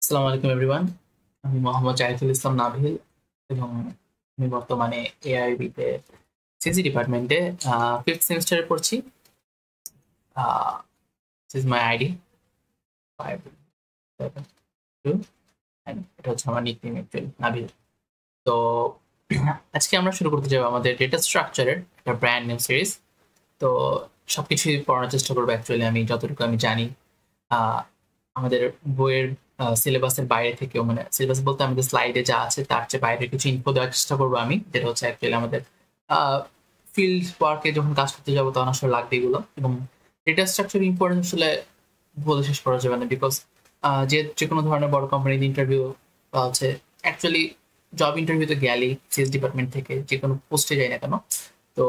আসসালামু আলাইকুম এভরিওয়ান। আমি মোহাম্মদ জাহিদুল ইসলাম নাভিল এবং আমি বর্তমানে এআইবি তে সিএসসি ডিপার্টমেন্টে ফিফথ সেমিস্টারে পড়ছি। This is my ID 572 and এটা হচ্ছে আমার নিকনেম অ্যাকচুয়ালি নাভিল। তো আজকে আমরা শুরু করতে যাবো আমাদের ডেটা স্ট্রাকচারের একটা ব্র্যান্ড নিউ সিরিজ। তো সবকিছুই পড়ানোর চেষ্টা করবো অ্যাকচুয়ালি আমি যতটুকু আমি জানি। আহ, আমাদের বইয়ের সিলেবাসের বাইরে থেকেও মানে সিলেবাস বলতে আমাদের স্লাইডে যা আছে তার চেয়ে বাইরে কিছু ইনফো দেওয়ার চেষ্টা করবো আমি, যেটা হচ্ছে অ্যাকচুয়ালি আমাদের ফিল্ড ওয়ার্কে যখন কাজ করতে যাবো তখন আসলে লাগবে এগুলো। এবং ডেটা স্ট্রাকচার ইম্পর্টেন্স আসলে বলে শেষ করা যাবে না, বিকজ যে যে কোনো ধরনের বড় কোম্পানির ইন্টারভিউ হচ্ছে অ্যাকচুয়ালি জব ইন্টারভিউতে গেলেই সিএস ডিপার্টমেন্ট থেকে যে কোনো পোস্টে যায় না কেন, তো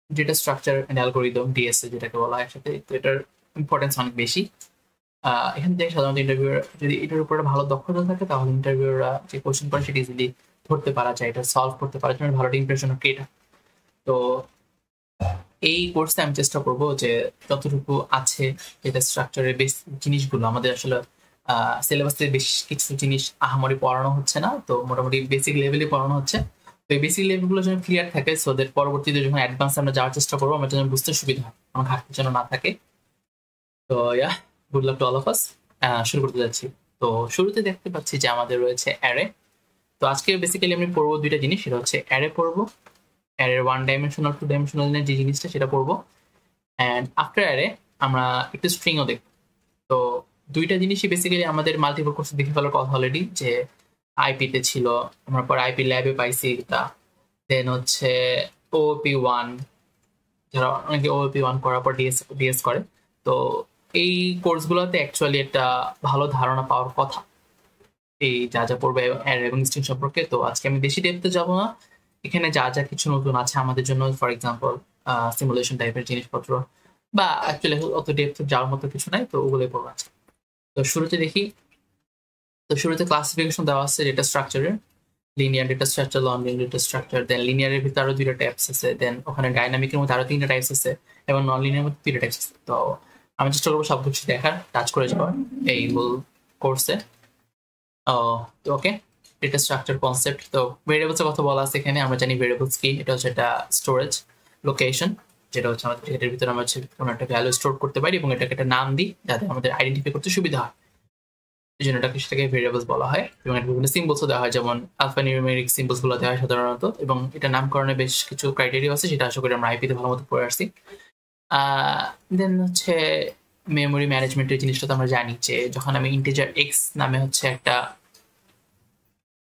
data structure and algorithm DSA যেটাকে বলা হয় একসাথে, তো এটার ইম্পর্টেন্স অনেক বেশি। এখান থেকে সাধারণত ইন্টারভিউর যদি এটার উপরে ভালো দক্ষতা থাকে তাহলে ইন্টারভিউরা যে কোশ্চেন করে সেটা ইজিলি ধরতে পারা যায়, এটা সলভ করতে পারার জন্য ভালো ইমপ্রেশন ক্রিয়েট হয়। তো এই কোর্সে আমি চেষ্টা করব যে যতটুকু আছে ডেটা স্ট্রাকচারের বেস জিনিসগুলো আমাদের আসলে সিলেবাসে বেশ কিছু জিনিস আহামরি পড়ানো হচ্ছে না, তো মোটামুটি বেসিক লেভেলে পড়ানো হচ্ছে। তো এই বেসিক লেভেলগুলো যেন ক্লিয়ার থাকে, সো দ্যাট পরবর্তীতে যখন অ্যাডভান্স আমরা যাওয়ার চেষ্টা করবো আমার যেন বুঝতে সুবিধা হয়, আমার ঘাটতি যেন না থাকে। তো yeah, good luck to all of us. শুরু করতে যাচ্ছি। তো শুরুতে দেখতে পাচ্ছি যে আমাদের রয়েছে অ্যারে। তো আজকে বেসিক্যালি আমি পড়বো দুইটা জিনিস, সেটা হচ্ছে অ্যারে পড়বো, অ্যারের ওয়ান ডাইমেনশনাল টু ডাইমেনশনাল যে জিনিসটা সেটা পড়বো, অ্যান্ড আফটার অ্যারে আমরা একটু স্ট্রিংও দেখবো। তো দুইটা জিনিসই বেসিক্যালি আমাদের মাল্টিপল কোর্সে দেখে ফেলার কথা অলরেডি, যে আইপিতে ছিল, আমরা পরে আইপি ল্যাবে পাইছি এটা। দেন হচ্ছে ওপি ওয়ান, যারা অনেকে ওপি ওয়ান করার পর ডিএস ডিএস করে। তো এই কোর্সগুলোতে অ্যাকচুয়ালি একটা ভালো ধারণা পাওয়ার কথা এই যা যা পড়বে অ্যারে এবং স্ট্রিং সম্পর্কে। তো আজকে আমি বেশি ডেপথে যাব না, এখানে যা যা কিছু নতুন আছে আমাদের জন্য, ফর এক্সাম্পল সিমুলেশন টাইপের জিনিসপত্র বা অ্যাকচুয়ালি অত ডেপথ যাওয়ার মতো কিছু নাই, তো ওগুলোই পড়বো আছে। তো শুরুতে দেখি। তো শুরুতে ক্লাসিফিকেশন দেওয়া আছে ডেটা স্ট্রাকচারের, linear data structure, non linear data structure. Then লিনিয়ারের ভিতরে আরো দুইটা টাইপস আছে, দেন ওখানে ডাইনামিকের মধ্যে আরো তিনটা টাইপস আছে, এবং নন লিনিয়ার মধ্যে তিনটা টাইপস আছে। তো আমি চেষ্টা করবো সবকিছু দেখার, টাচ করে যাওয়ার এই মূল কোর্সে। তো ওকে, ডেটা স্ট্রাকচার কনসেপ্ট। তো ভেরিয়েবলস এর কথা বলা আছে এখানে, আমরা জানি ভেরিয়েবলস কি, এটা হচ্ছে একটা স্টোরেজ লোকেশন, যেটা হচ্ছে আমাদের এটার ভিতরে আমরা হচ্ছে কোনো একটা ভ্যালু স্টোর করতে পারি এবং এটাকে একটা নাম দিই যাতে আমাদের আইডেন্টিফাই করতে সুবিধা হয়, এই জন্য এটাকে সেটাকে ভেরিয়েবলস বলা হয়। এবং এটা বিভিন্ন সিম্বলসও দেওয়া হয়, যেমন আলফা নিউমেরিক সিম্বলস গুলো দেওয়া হয় সাধারণত, এবং এটা নামকরণে বেশ কিছু ক্রাইটেরিয়া আছে, সেটা আশা করি আমরা আইপিতে ভালো মতো পড়ে আসছি। দেন হচ্ছে মেমোরি ম্যানেজমেন্টের জিনিসটা তো আমরা জানি, যে যখন আমি ইন্টিজার এক্স নামে হচ্ছে একটা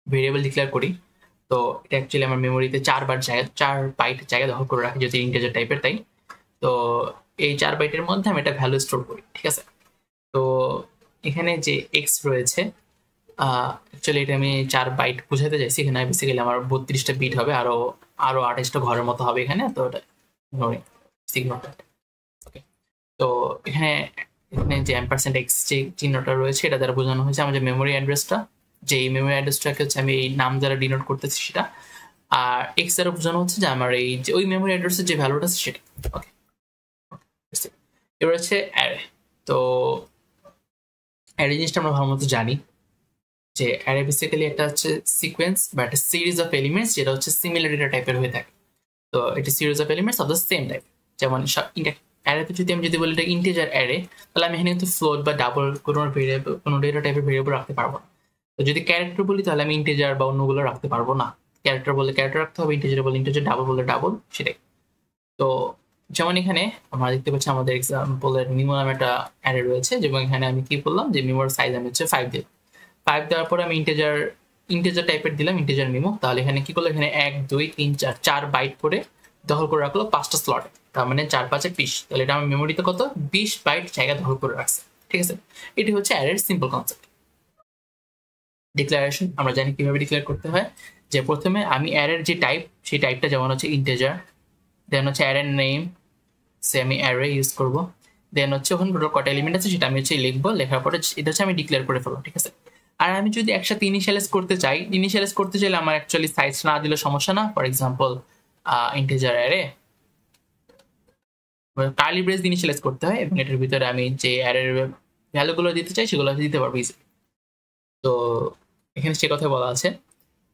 ভেরিয়েবল ডিক্লেয়ার করি, তো এটা অ্যাকচুয়ালি আমার মেমোরিতে 4 বাইট জায়গা দখল করে রাখে, যদি ইন্টিজার টাইপের তাই। তো এই 4 বাইটের মধ্যে আমি একটা ভ্যালু স্টোর করি, ঠিক আছে। তো এখানে যে এক্স রয়েছে, অ্যাকচুয়ালি এটা আমি 4 বাইট বুঝাতে চাইছি, এখানে বেসিক্যালি আমার 32টা বিট হবে, আরো আরো 28টা ঘরের মতো হবে এখানে, তো ওটা সিগন্যাল। ওকে। তো এখানে এখানে যে অ্যাম্পারসেন্ট এক্স যে চিহ্নটা রয়েছে এটা দ্বারা বোঝানো হয়েছে আমার যে মেমোরি অ্যাড্রেসটা, যে এই মেমোরি অ্যাড্রেসটাকে হচ্ছে আমি এই নাম দ্বারা ডিনোট করতেছি সেটা। আর এক্স দ্বারা বোঝানো হচ্ছে যে আমার এই যে ওই মেমোরি অ্যাড্রেসের যে ভ্যালুটা আছে সেটা। ওকে। এবার হচ্ছে অ্যারে। তো অ্যারে জিনিসটা আমরা ভালো মতো জানি, যে অ্যারে বেসিক্যালি একটা হচ্ছে সিকোয়েন্স বা একটা সিরিজ অফ এলিমেন্টস, যেটা হচ্ছে সিমিলার ডেটা টাইপের হয়ে থাকে। তো এটা series of elements of the same type. যেমন অ্যারেতে যদি আমি বলি এটা ইন্টিজার অ্যারে, তাহলে আমি এখানে কিন্তু ফ্লোট বা ডাবল কোনো ভেরিয়েবল, কোনো ডেটা টাইপের ভেরিয়েবল রাখতে পারবো না। তো যদি ক্যারেক্টার বলি তাহলে আমি ইন্টিজার বা অন্যগুলো রাখতে পারবো না। ক্যারেক্টার বললে ক্যারেক্টার রাখতে হবে, ইন্টিজার বলে ইন্টিজার, ডাবল বললে ডাবল, সেটাই। তো যেমন এখানে আমরা দেখতে পাচ্ছি আমাদের এক্সাম্পলের মিমো নামে একটা অ্যারে রয়েছে, এবং এখানে আমি কি বললাম যে মিমোর সাইজ আমি হচ্ছে 5 দিলাম। 5 দেওয়ার পরে আমি ইন্টিজার ইন্টিজার টাইপের দিলাম, ইন্টিজার মিমো। তাহলে এখানে কি করলো, এখানে 1 2 3 4 4 বাইট করে দখল করে রাখলো 5টা স্লটে, তার মানে 4 5 20। তাহলে এটা আমার মেমোরিতে কত 20 বাইট জায়গা দখল করে রাখছে, ঠিক আছে। এটি হচ্ছে অ্যারের সিম্পল কনসেপ্ট। ডিক্লারেশন আমরা জানি কিভাবে ডিক্লেয়ার করতে হয়, যে প্রথমে আমি অ্যারের যে টাইপ সেই টাইপটা যেমন হচ্ছে ইন্টিজার, দেন হচ্ছে অ্যারের নেম, সে আমি অ্যারে ইউজ করবো। দেন হচ্ছে ওখানে টোটাল কটা এলিমেন্ট আছে সেটা আমি হচ্ছে লিখবো, লেখার পরে এটা হচ্ছে আমি ডিক্লেয়ার করে ফেলবো, ঠিক আছে। আর আমি যদি একসাথে ইনিশিয়ালাইজ করতে চাই, ইনিশিয়ালাইজ করতে চাইলে আমার অ্যাকচুয়ালি সাইজ না দিলে সমস্যা না। For example integer array curly brace initialize করতে হয়, এবং এটার ভিতরে আমি যে অ্যারের ভ্যালুগুলো দিতে চাই সেগুলো দিতে পারবো ইজিলি। তো এখানে সে কথা বলা আছে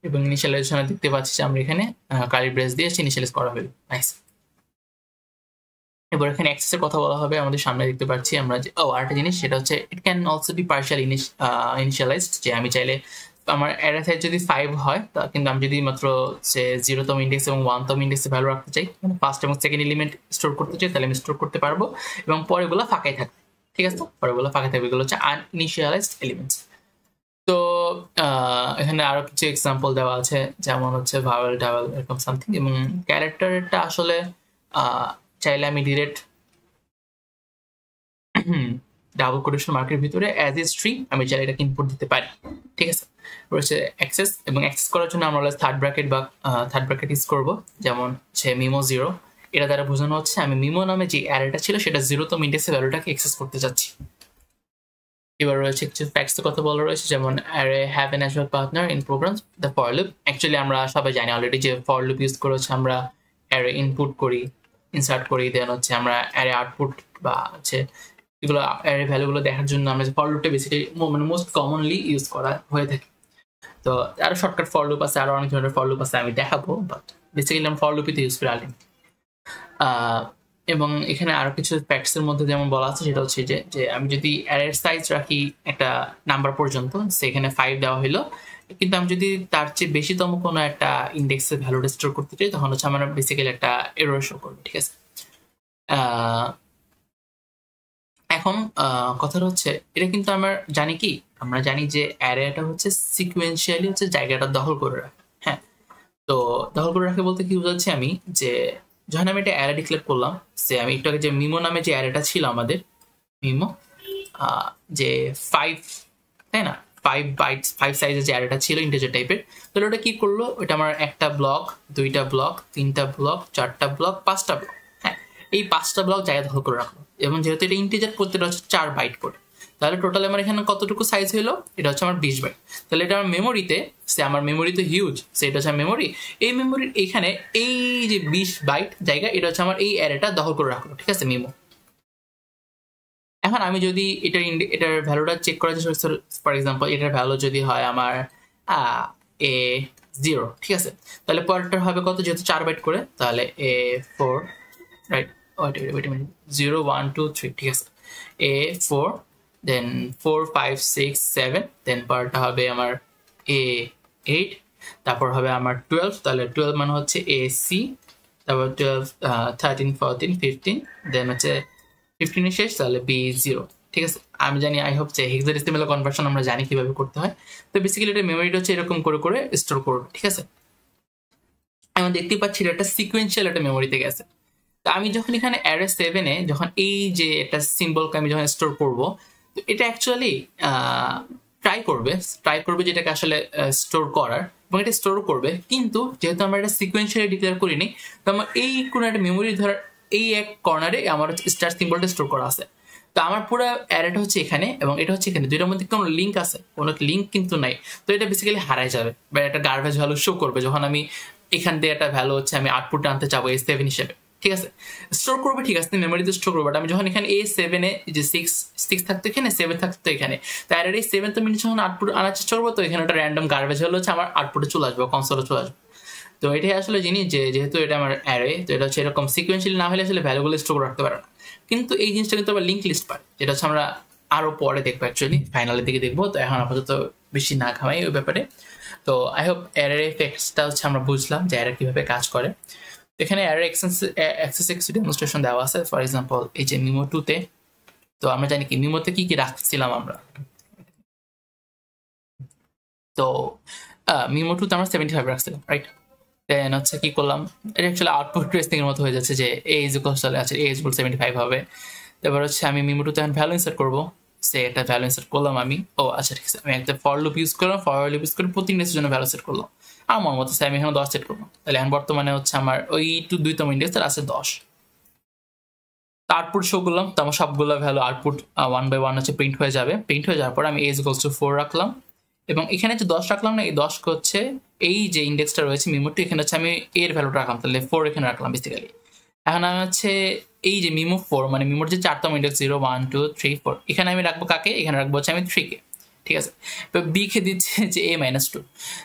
এবং ইনিশিয়ালাইজেশনে দেখতে পাচ্ছি যে আমরা এখানে কার্লি ব্রেস দিয়ে ইনিশিয়ালাইজ করা হলো। নাইস। এবার এখানে অ্যাক্সেসের কথা বলা হবে। আমাদের সামনে দেখতে পাচ্ছি আমরা যে আরেকটা জিনিস, সেটা হচ্ছে it can also be partial initialised, যে আমি চাইলে আমার অ্যারে সাইজ যদি 5 হয় তা কিন্তু আমি যদি মাত্র যে 0তম ইন্ডেক্স এবং 1তম ইন্ডেক্সে ভ্যালু রাখতে চাই, মানে ফার্স্ট এবং সেকেন্ড এলিমেন্ট স্টোর করতে চাই, তাহলে আমি স্টোর করতে পারবো এবং পরেগুলো ফাঁকাই থাকবে। ঠিক আছে, পরেগুলো ফাঁকা থাকবে, এগুলো হচ্ছে আনইনিশিয়ালাইজড এলিমেন্টস। তো এখানে আরো কিছু এক্সাম্পল দেওয়া আছে, যেমন হচ্ছে ভাওয়েল টাওয়েল এরকম সামথিং, এবং ক্যারেক্টারটা আসলে চাইলে আমি ডিরেক্ট ডাবল কোটেশন মার্কের ভিতরে অ্যাজ এ স্ট্রিং আমি চাইলে এটাকে ইনপুট দিতে পারি। ঠিক আছে, রয়েছে অ্যাক্সেস, এবং অ্যাক্সেস করার জন্য আমরা থার্ড ব্র্যাকেট বা থার্ড ব্র্যাকেট ইউজ করবো, যেমন হচ্ছে মিমো 0। এটা দ্বারা বোঝানো হচ্ছে আমি মিমো নামে যে অ্যারেটা ছিল সেটা 0তম ইন্ডেক্সের ভ্যালুটাকে অ্যাক্সেস করতে চাচ্ছি। এবার রয়েছে কিছু ফ্যাক্টসের কথা বলা রয়েছে, যেমন array have a natural partner in programs the for loop. Actually আমরা সবাই জানি অলরেডি যে ফর লুপ ইউজ করে হচ্ছে আমরা অ্যারে ইনপুট করি, ইনসার্ট করি, দেন হচ্ছে আমরা অ্যারে আউটপুট বা হচ্ছে এগুলো অ্যারে ভ্যালুগুলো দেখার জন্য আমরা ফর লুপটা বেসিক্যালি মানে মোস্ট কমনলি ইউজ করা হয়ে থাকে। তো আরো শর্টকাট ফর লুপ আছে, আরো অনেক ধরনের ফর লুপ আছে, আমি দেখাবো, বাট বেসিক্যালি আমরা ফর লুপই ইউজ করি আলটিমেটলি। এবং এখানে আরো কিছু ফ্যাক্টসের মধ্যে যেমন বলা আছে সেটা হচ্ছে যে আমি যদি অ্যারের সাইজ রাখি একটা নাম্বার পর্যন্ত, সেখানে 5 দেওয়া হলো, কিন্তু আমি যদি তার চেয়ে বেশিতম কোনো একটা ইন্ডেক্সের ভ্যালুটা স্টোর করতে চাই, তখন হচ্ছে আমার বেসিক্যালি একটা এরর শো করবে। ঠিক আছে, এখন কথাটা হচ্ছে এটা কিন্তু আমরা জানি যে অ্যারেটা হচ্ছে সিকুয়েন্সিয়ালি হচ্ছে জায়গাটা দখল করে রাখে। হ্যাঁ, তো দখল করে রাখে বলতে কি বোঝাচ্ছি আমি, যে যখন আমি এটা অ্যারে ডিক্লেয়ার করলাম, সে আমি একটু আগে যে মিমো নামে যে অ্যারেটা ছিল আমাদের, মিমো যে 5, তাই না, 5 বাইটস 5 সাইজের যে অ্যারেটা ছিল ইন্টিজার টাইপের, তাহলে ওটা কি করলো, ওটা আমার একটা ব্লক, দুইটা ব্লক, তিনটা ব্লক, চারটা ব্লক, পাঁচটা ব্লক, হ্যাঁ এই 5টা ব্লক জায়গা দখল করে রাখলো। এবং যেহেতু এটা ইন্টিজার প্রত্যেকটা হচ্ছে 4 বাইট করে, তাহলে টোটাল আমার এখানে কতটুকু সাইজ হলো, এটা হচ্ছে আমার 20 বাইট। তাহলে এটা আমার মেমোরিতে, আমার মেমোরি তো হিউজ, সেটা হচ্ছে মেমোরি, এই মেমোরির এখানে এই যে 20 বাইট জায়গা, এটা হচ্ছে আমার এই অ্যারেটা দখল করে রাখলো। ঠিক আছে, মেমো। এখন আমি যদি এটার ভ্যালুটা চেক করার চেষ্টা করি, ফর এক্সাম্পল এটার ভ্যালু যদি হয় আমার এ 0, ঠিক আছে, তাহলে পরেরটার হবে কত, যেহেতু 4 বাইট করে, তাহলে এ 4, রাইট, ওয়েট 0 1 2 3, ঠিক আছে, এ 4, দেন 4 5 6 7, দেন পরেরটা হবে আমার এ 8, তারপর হবে আমার 12, তাহলে 12 মানে হচ্ছে এ সি, তারপর 12 13 14 15, দেন হচ্ছে 15 এর শেষ, তাহলে বি 0। ঠিক আছে, আমি জানি, আই হোপ যে হেক্সাডেসিমাল কনভার্সন আমরা জানি কিভাবে করতে হয়। তো বেসিক্যালি এটা মেমোরিটা হচ্ছে এরকম করে করে স্টোর করবে। ঠিক আছে, আমি দেখতে পাচ্ছি এটা সিকোয়েন্সিয়াল একটা মেমোরিতে গেছে। তো আমি যখন এখানে অ্যারে 7-এ যখন এই যে একটা সিম্বলকে আমি যখন স্টোর করব, তো এটা অ্যাকচুয়ালি ট্রাই করবে যেটাকে আসলে স্টোর করার, এবং এটা স্টোর করবে, কিন্তু যেহেতু আমরা এটা সিকোয়েন্সিয়ালি ডিক্লেয়ার করিনি, তো আমার এই কোনো একটা মেমোরি ধর এই এক কর্নারে আমার স্টার সিম্বলটা স্টোর করা আছে। তো আমার পুরো অ্যারেটা হচ্ছে এখানে এবং এটা হচ্ছে এখানে, দুইটার মধ্যে কোনো লিঙ্ক আছে, কোনো লিঙ্ক কিন্তু নাই। তো এটা বেসিক্যালি হারাই যাবে বা একটা গার্বেজ ভ্যালু শো করবে যখন আমি এখান থেকে একটা ভ্যালু হচ্ছে আমি আউটপুট আনতে চাবো এই 7 হিসেবে। ঠিক আছে, স্টোর করবে, ঠিক আছে, মেমোরিতে স্টোর করবে, বাট আমি যখন এখানে এই 7-এ যে 6 থাকতো এখানে, 7 থাকতো এখানে, তাই এই 7 মিনিট যখন আউটপুট আনার চেষ্টা করবো, তো এখানে একটা র্যান্ডম গার্বেজ ভ্যালু হচ্ছে আমার আউটপুটে চলে আসবে, কনসোলে চলে আসবে। তো এটাই আসলে জিনিস, যেহেতু এটা আমার অ্যারে, তো এটা হচ্ছে এরকম সিকোয়েন্সিয়ালি না হলে আসলে ভ্যালুগুলো স্টোর রাখতে পারে না। কিন্তু এই জিনিসটা কিন্তু আবার লিঙ্ক লিস্ট পারে, যেটা হচ্ছে আমরা আরো পরে দেখবো, অ্যাকচুয়ালি ফাইনালের দিকে দেখবো। তো এখন আপাতত বেশি না ঘামাই ওই ব্যাপারে। তো আই হোপ অ্যারে এফেক্টসটা হচ্ছে আমরা বুঝলাম যে অ্যারে কিভাবে কাজ করে। এখানে অ্যারে অ্যাক্সেস কিছু ডেমনস্ট্রেশন দেওয়া আছে। ফর এক্সাম্পল এই যে মিমো 2-তে, তো আমরা জানি কি মিমোতে কি কি রাখছিলাম আমরা। তো মিমো 2-তে আমরা 75 রাখছিলাম, রাইট। দেন হচ্ছে কি করলাম, এটা অ্যাকচুয়ালি আউটপুট ট্রেসিং এর মতো হয়ে যাচ্ছে যে এ ইজ ইকুয়াল চলে আছে, এ ইজ ইকুয়াল 75 হবে। তারপর হচ্ছে আমি মিমো 2-তে এখন ভ্যালু ইনসার্ট করবো, সে একটা ভ্যালু ইনসার্ট করলাম আমি। ও আচ্ছা, ঠিক আছে, আমি একটা ফর লুপ ইউজ করলাম, ফর লুপ ইউজ করে প্রতি ইন্ডেক্সের জন্য ভ্যালু সেট করলাম। আমার মতো আমি এখানে 10 সেট করবো, তাহলে এখন বর্তমানে হচ্ছে আমার ওই 2তম ইন্ডেক্স তার আছে 10। আউটপুট শো করলাম, তো আমার সবগুলো ভ্যালু আউটপুট 1 by 1 হচ্ছে প্রিন্ট হয়ে যাবে। প্রিন্ট হয়ে যাওয়ার পর আমি এজ ইকুয়ালস টু 4 রাখলাম, এবং এখানে যে 10 রাখলাম না, এই 10 হচ্ছে এই যে ইন্ডেক্সটা রয়েছে মিমোটি, এখানে হচ্ছে আমি এর ভ্যালুটা রাখলাম, তাহলে 4 এখানে রাখলাম বেসিক্যালি। এখন আমি হচ্ছে এই যে মিমো 4 মানে মিমোর যে 4তম ইন্ডেক্স 0 1 2 3 4, এখানে আমি রাখবো কাকে, এখানে রাখবো হচ্ছে আমি 3 কে। ঠিক আছে। এবার বি কে দিচ্ছে যে a-2,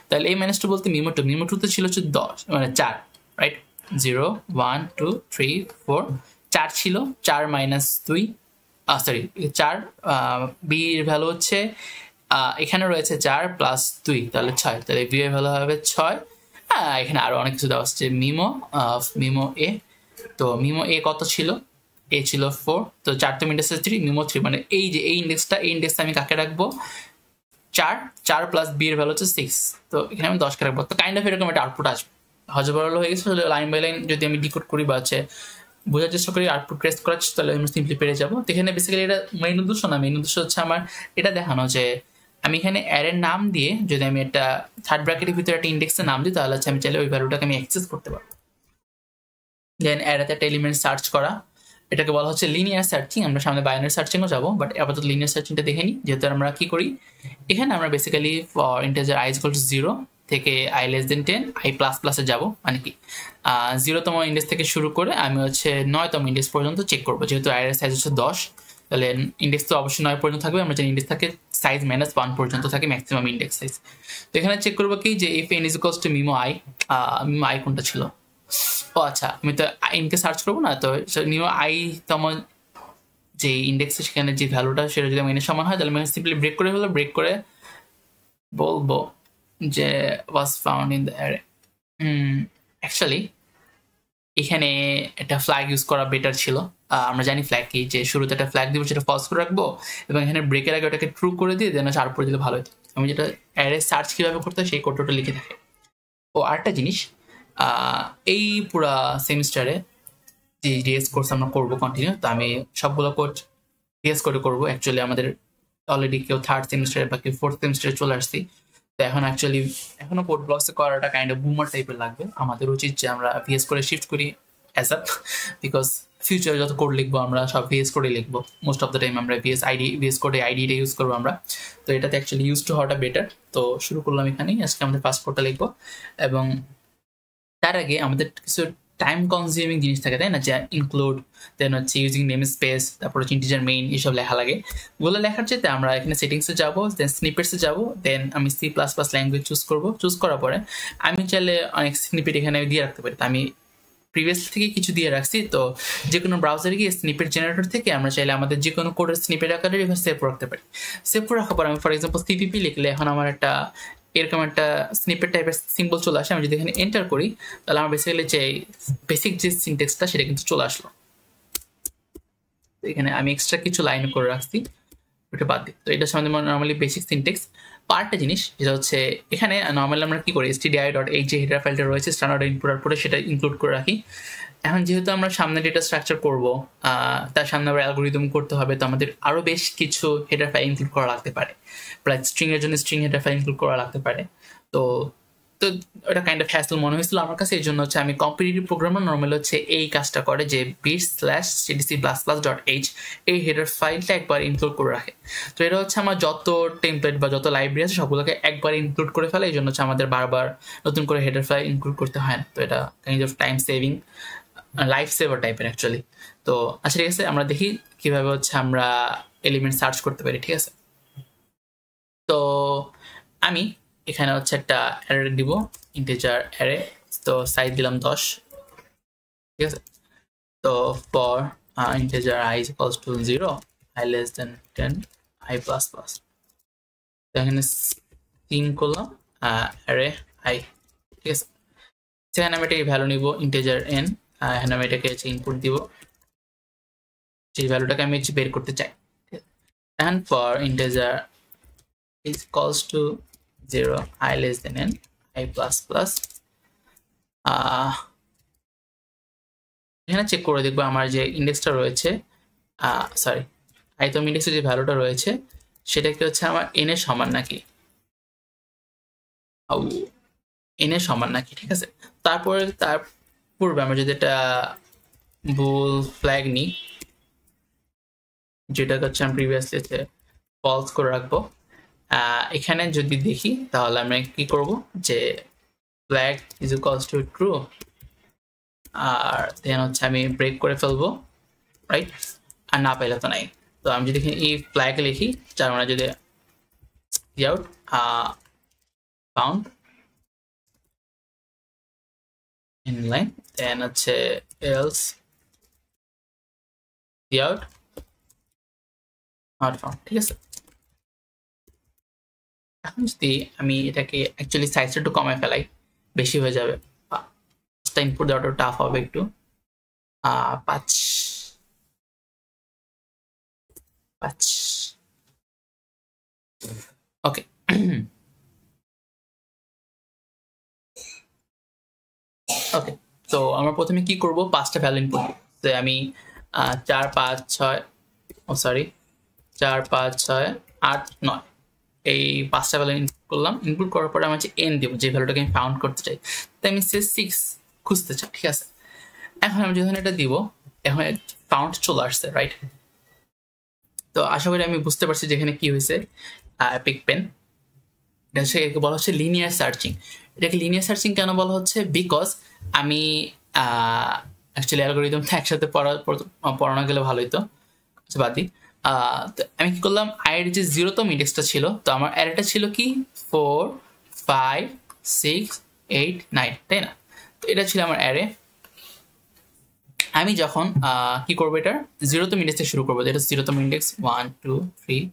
তাহলে a-2 বলতে মিমো 2 তে ছিল হচ্ছে 10 মানে 4, রাইট? 0 1 2 3 4 4 ছিল, 4 - 2 সরি 4, বি এর ভ্যালু হচ্ছে এখানে রয়েছে 4 + 2 তাহলে 6, তাহলে বি এর ভ্যালু হবে 6। এখানে আরো অনেক কিছু দেওয়া হচ্ছে মিমো এ, তো মিমো এ কত ছিল, এ ছিল 4, তো 4 তো ইন্ডেক্স 3, মিমো 3, মানে এই যে এই ইন্ডেক্সটা আমি কাকে রাখবো, 4 + বি এর ভ্যালু হচ্ছে 6, তো এখানে আমি 10 কে রাখবো। তো কাইন্ড অফ এরকম একটা আউটপুট আসবে, হজবরল হয়ে গেছে। লাইন বাই লাইন যদি আমি ডিকোড করি বা হচ্ছে বোঝার চেষ্টা করি আউটপুট ট্রেস করার, তাহলে আমি সিম্পলি পেরে যাবো। তো এখানে বেসিক্যালি এটা মেইন উদ্দেশ্য না, মেইন উদ্দেশ্য হচ্ছে আমার এটা দেখানো যে আমি এখানে অ্যারের নাম দিয়ে যদি আমি একটা থার্ড ব্র্যাকেটের ভিতরে একটা ইন্ডেক্সের নাম দিই, তাহলে হচ্ছে আমি চাইলে ওই ভ্যালুটাকে আমি অ্যাক্সেস করতে পারবো। দেন অ্যারেতে একটা এলিমেন্ট সার্চ করা, এটাকে বলা হচ্ছে লিনিয়ার সার্চিং। আমরা সামনে বাইনারি সার্চিংও যাবো, বাট আপাতত লিনিয়ার সার্চিংটা দেখে নিই। যেহেতু আমরা কি করি এখানে, আমরা বেসিক্যালি ফর ইন্টিজার i = 0 থেকে i <10 i++ যাবো, মানে কি 0তম ইন্ডেক্স থেকে শুরু করে আমি হচ্ছে 9তম ইন্ডেক্স পর্যন্ত চেক করবো। যেহেতু i এর সাইজ হচ্ছে 10, তাহলে ইন্ডেক্স তো অবশ্যই 9 পর্যন্ত থাকবে। আমরা জানি ইন্ডেক্স থাকে সাইজ -1 পর্যন্ত থাকে ম্যাক্সিমাম ইন্ডেক্স সাইজ। তো এখানে চেক করবো কি যে if n = মিমো i কোনটা ছিল, ও আচ্ছা আমি তো ইনকে সার্চ করবো না, তো মিমো i তম যে ইন্ডেক্সে সেখানে যে ভ্যালুটা সেটা যদি এর সমান হয়, তাহলে আমি সিম্পলি ব্রেক করে ফেলবো, ব্রেক করে বলবো যে was found in the array। Actually এখানে একটা ফ্ল্যাগ ইউজ করা বেটার ছিল। আমরা জানি ফ্ল্যাগ কি, যে শুরুতে একটা ফ্ল্যাগ দিব সেটা ফলস করে রাখবো, এবং এখানে ব্রেকের আগে ওটাকে ট্রু করে দিয়ে দেন আর পরে দিলে ভালো হতো। আমি যেটা অ্যারে সার্চ কিভাবে করতে হয় সেই কোডটা লিখে থাকে। ও আরেকটা জিনিস, এই পুরা সেমিস্টারে যে ডিএস কোর্স আমরা করবো কন্টিনিউ, তো আমি সবগুলো কোড ডিএস করে করবো। অ্যাকচুয়ালি আমাদের অলরেডি কেউ থার্ড সেমিস্টারে বা কেউ ফোর্থ সেমিস্টারে চলে আসছি, তো এখন অ্যাকচুয়ালি এখনো কোড ব্লকসে করাটা কাইন্ড অফ বুমার টাইপের লাগবে। আমাদের উচিত যে আমরা ভিএস করে শিফট করি অ্যাজ আপ, বিকজ ফিউচারে যত কোড লিখবো আমরা সব ভিএস করে লিখবো। মোস্ট অফ দ্য টাইম আমরা ভিএস কোডে আইডিটা ইউজ করবো আমরা, তো এটাতে অ্যাকচুয়ালি ইউজ টু হওয়াটা বেটার। তো শুরু করলাম এখানেই, আজকে আমাদের ফার্স্ট কোডটা লিখবো। এবং তার আগে আমাদের কিছু টাইম কনজিউমিং জিনিস থাকে, তাই না, যে ইনক্লুড, দেন হচ্ছে ইউজিং নেম স্পেস, তারপর হচ্ছে ইন্টিজার মেইন, এইসব লেখা লাগে। ওগুলো লেখার চাইতে আমরা এখানে সেটিংসে যাবো, দেন স্নিপেটসে যাবো, দেন আমি C++ ল্যাঙ্গুয়েজ চুজ করবো। চুজ করার পরে আমি চাইলে অনেক স্নিপেট এখানে দিয়ে রাখতে পারি। আমি প্রিভিয়াস থেকে কিছু দিয়ে রাখছি, তো যে কোনো ব্রাউজারে গিয়ে স্নিপেট জেনারেটর থেকে আমরা চাইলে আমাদের যে কোনো কোডের স্নিপেট আকারে এখানে সেভ রাখতে পারি। সেভ রাখার পর আমি ফর এক্সাম্পল সিপিপি লিখলে এখন আমার একটা এরকম একটা স্নিপেট টাইপের সিম্বল চলে আসে। আমি যদি এখানে এন্টার করি, তাহলে আমার বেসিক্যালি যে বেসিক যে সিনটেক্সটা সেটা কিন্তু চলে আসলো। এখানে আমি এক্সট্রা কিছু লাইন করে রাখছি, ওটা বাদ দিই। তো এটা সম্বন্ধে নর্মালি বেসিক সিনটেক্স। পার্টটা জিনিস যেটা হচ্ছে এখানে নর্মালি আমরা কি করি, stdio.h যে হেডার ফাইলটা রয়েছে স্ট্যান্ডার্ড ইনপুট আউটপুটে, সেটা ইনক্লুড করে রাখি। এখন যেহেতু আমরা সামনে ডেটা স্ট্রাকচার করবো, তার সামনে আবার অ্যালগোরিদম করতে হবে, তো আমাদের আরও বেশ কিছু হেডার ফাইল ইনক্লুড করা লাগতে পারে। প্রায় স্ট্রিংয়ের জন্য স্ট্রিং হেডার ফাইল ইনক্লুড করা লাগতে পারে। তো তো ওটা কাইন্ড অফ হ্যাসল মনে হয়েছিল আমার কাছে। এই জন্য হচ্ছে আমি কম্পিটিটিভ প্রোগ্রামার নর্মাল হচ্ছে এই কাজটা করে, যে bit/cdc++.h এই হেডার ফাইলটা একবার ইনক্লুড করে রাখে। তো এটা হচ্ছে আমার যত টেমপ্লেট বা যত লাইব্রেরি আছে সবগুলোকে একবার ইনক্লুড করে ফেলে। এই জন্য হচ্ছে আমাদের বারবার নতুন করে হেডার ফাইল ইনক্লুড করতে হয় না। তো এটা kind of time saving, life saver টাইপের অ্যাকচুয়ালি। তো আচ্ছা ঠিক আছে, আমরা দেখি কিভাবে হচ্ছে আমরা এলিমেন্ট সার্চ করতে পারি। ঠিক আছে, তো আমি এখানে হচ্ছে একটা অ্যারে দিব, ইন্টিজার অ্যারে। তো সাইজ দিলাম 10, ঠিক আছে। তো for integer i = 0, i <10 i++, তো এখানে সিন করলাম অ্যারে i, ঠিক আছে। সেখানে আমি এটাকে ভ্যালু নিব ইন্টিজার n, এখানে আমি এটাকে ইনপুট দিব, সেই ভ্যালুটাকে আমি বের করতে চাই। and for integer is equals to 0, i n i++, এখানে চেক করে দেখবো আমার যে ইন্ডেক্সটা রয়েছে, সরি আইতম ইন্ডেক্সের যে ভ্যালুটা রয়েছে সেটা কি হচ্ছে আমার n এর সমান নাকি, n এর সমান নাকি, ঠিক আছে। তারপরে তার পূর্বে আমরা যদি একটা বুল ফ্ল্যাগ নিই, যেটা হচ্ছে আমি প্রিভিয়াসলি ফলস করে রাখবো। এখানে যদি দেখি তাহলে আমরা কি করব, যে flag is equals to true, আর দেন হচ্ছে আমি ব্রেক করে ফেলবো, রাইট। আর না পাইলে তো নাই। তো আমি যদি এখানে এই ফ্ল্যাগ লিখি, যার মানে যদি cout found inline, then হচ্ছে else cout not found, ঠিক আছে। এখন যদি আমি এটাকে অ্যাকচুয়ালি সাইজটা একটু কমায় ফেলাই, বেশি হয়ে যাবে, ইনপুট দেওয়াটা টাফ হবে একটু। 5 ওকে। ওকে, তো আমরা প্রথমে কি করব, 5টা ভ্যালু ইনপুট। তো আমি 4 5 6 4 5 6 8 9 এই 5টা ভ্যালু ইনপুট করলাম। ইনপুট করার পরে আমি হচ্ছে n দেব, যে ভ্যালুটাকে আমি ফাউন্ড করতে চাই। তো আমি 6 খুঁজতে চাই, ঠিক আছে। এখন আমি যখন এটা দিব, এখন ফাউন্ড চলে আসছে, রাইট। তো আশা করি আমি বুঝতে পারছি যেখানে কি হয়েছে। এপিক পেন, এটাকে বলা হচ্ছে লিনিয়ার সার্চিং। এটাকে লিনিয়ার সার্চিং কেন বলা হচ্ছে, বিকজ আমি অ্যাকচুয়ালি অ্যালগোরিদমটা একসাথে পড়ানো গেলে ভালো হতো, বাদ দিই। তো আমি কি করলাম, আয়ের যে 0তম ইন্ডেক্সটা ছিল, তো আমার অ্যারেটা ছিল কি 4 5 6 8 9, তাই না। তো এটা ছিল আমার অ্যারে। আমি যখন কি করবো, এটা 0তম ইন্ডেক্স থেকে শুরু করবো, যেটা 0তম ইন্ডেক্স 1 2 3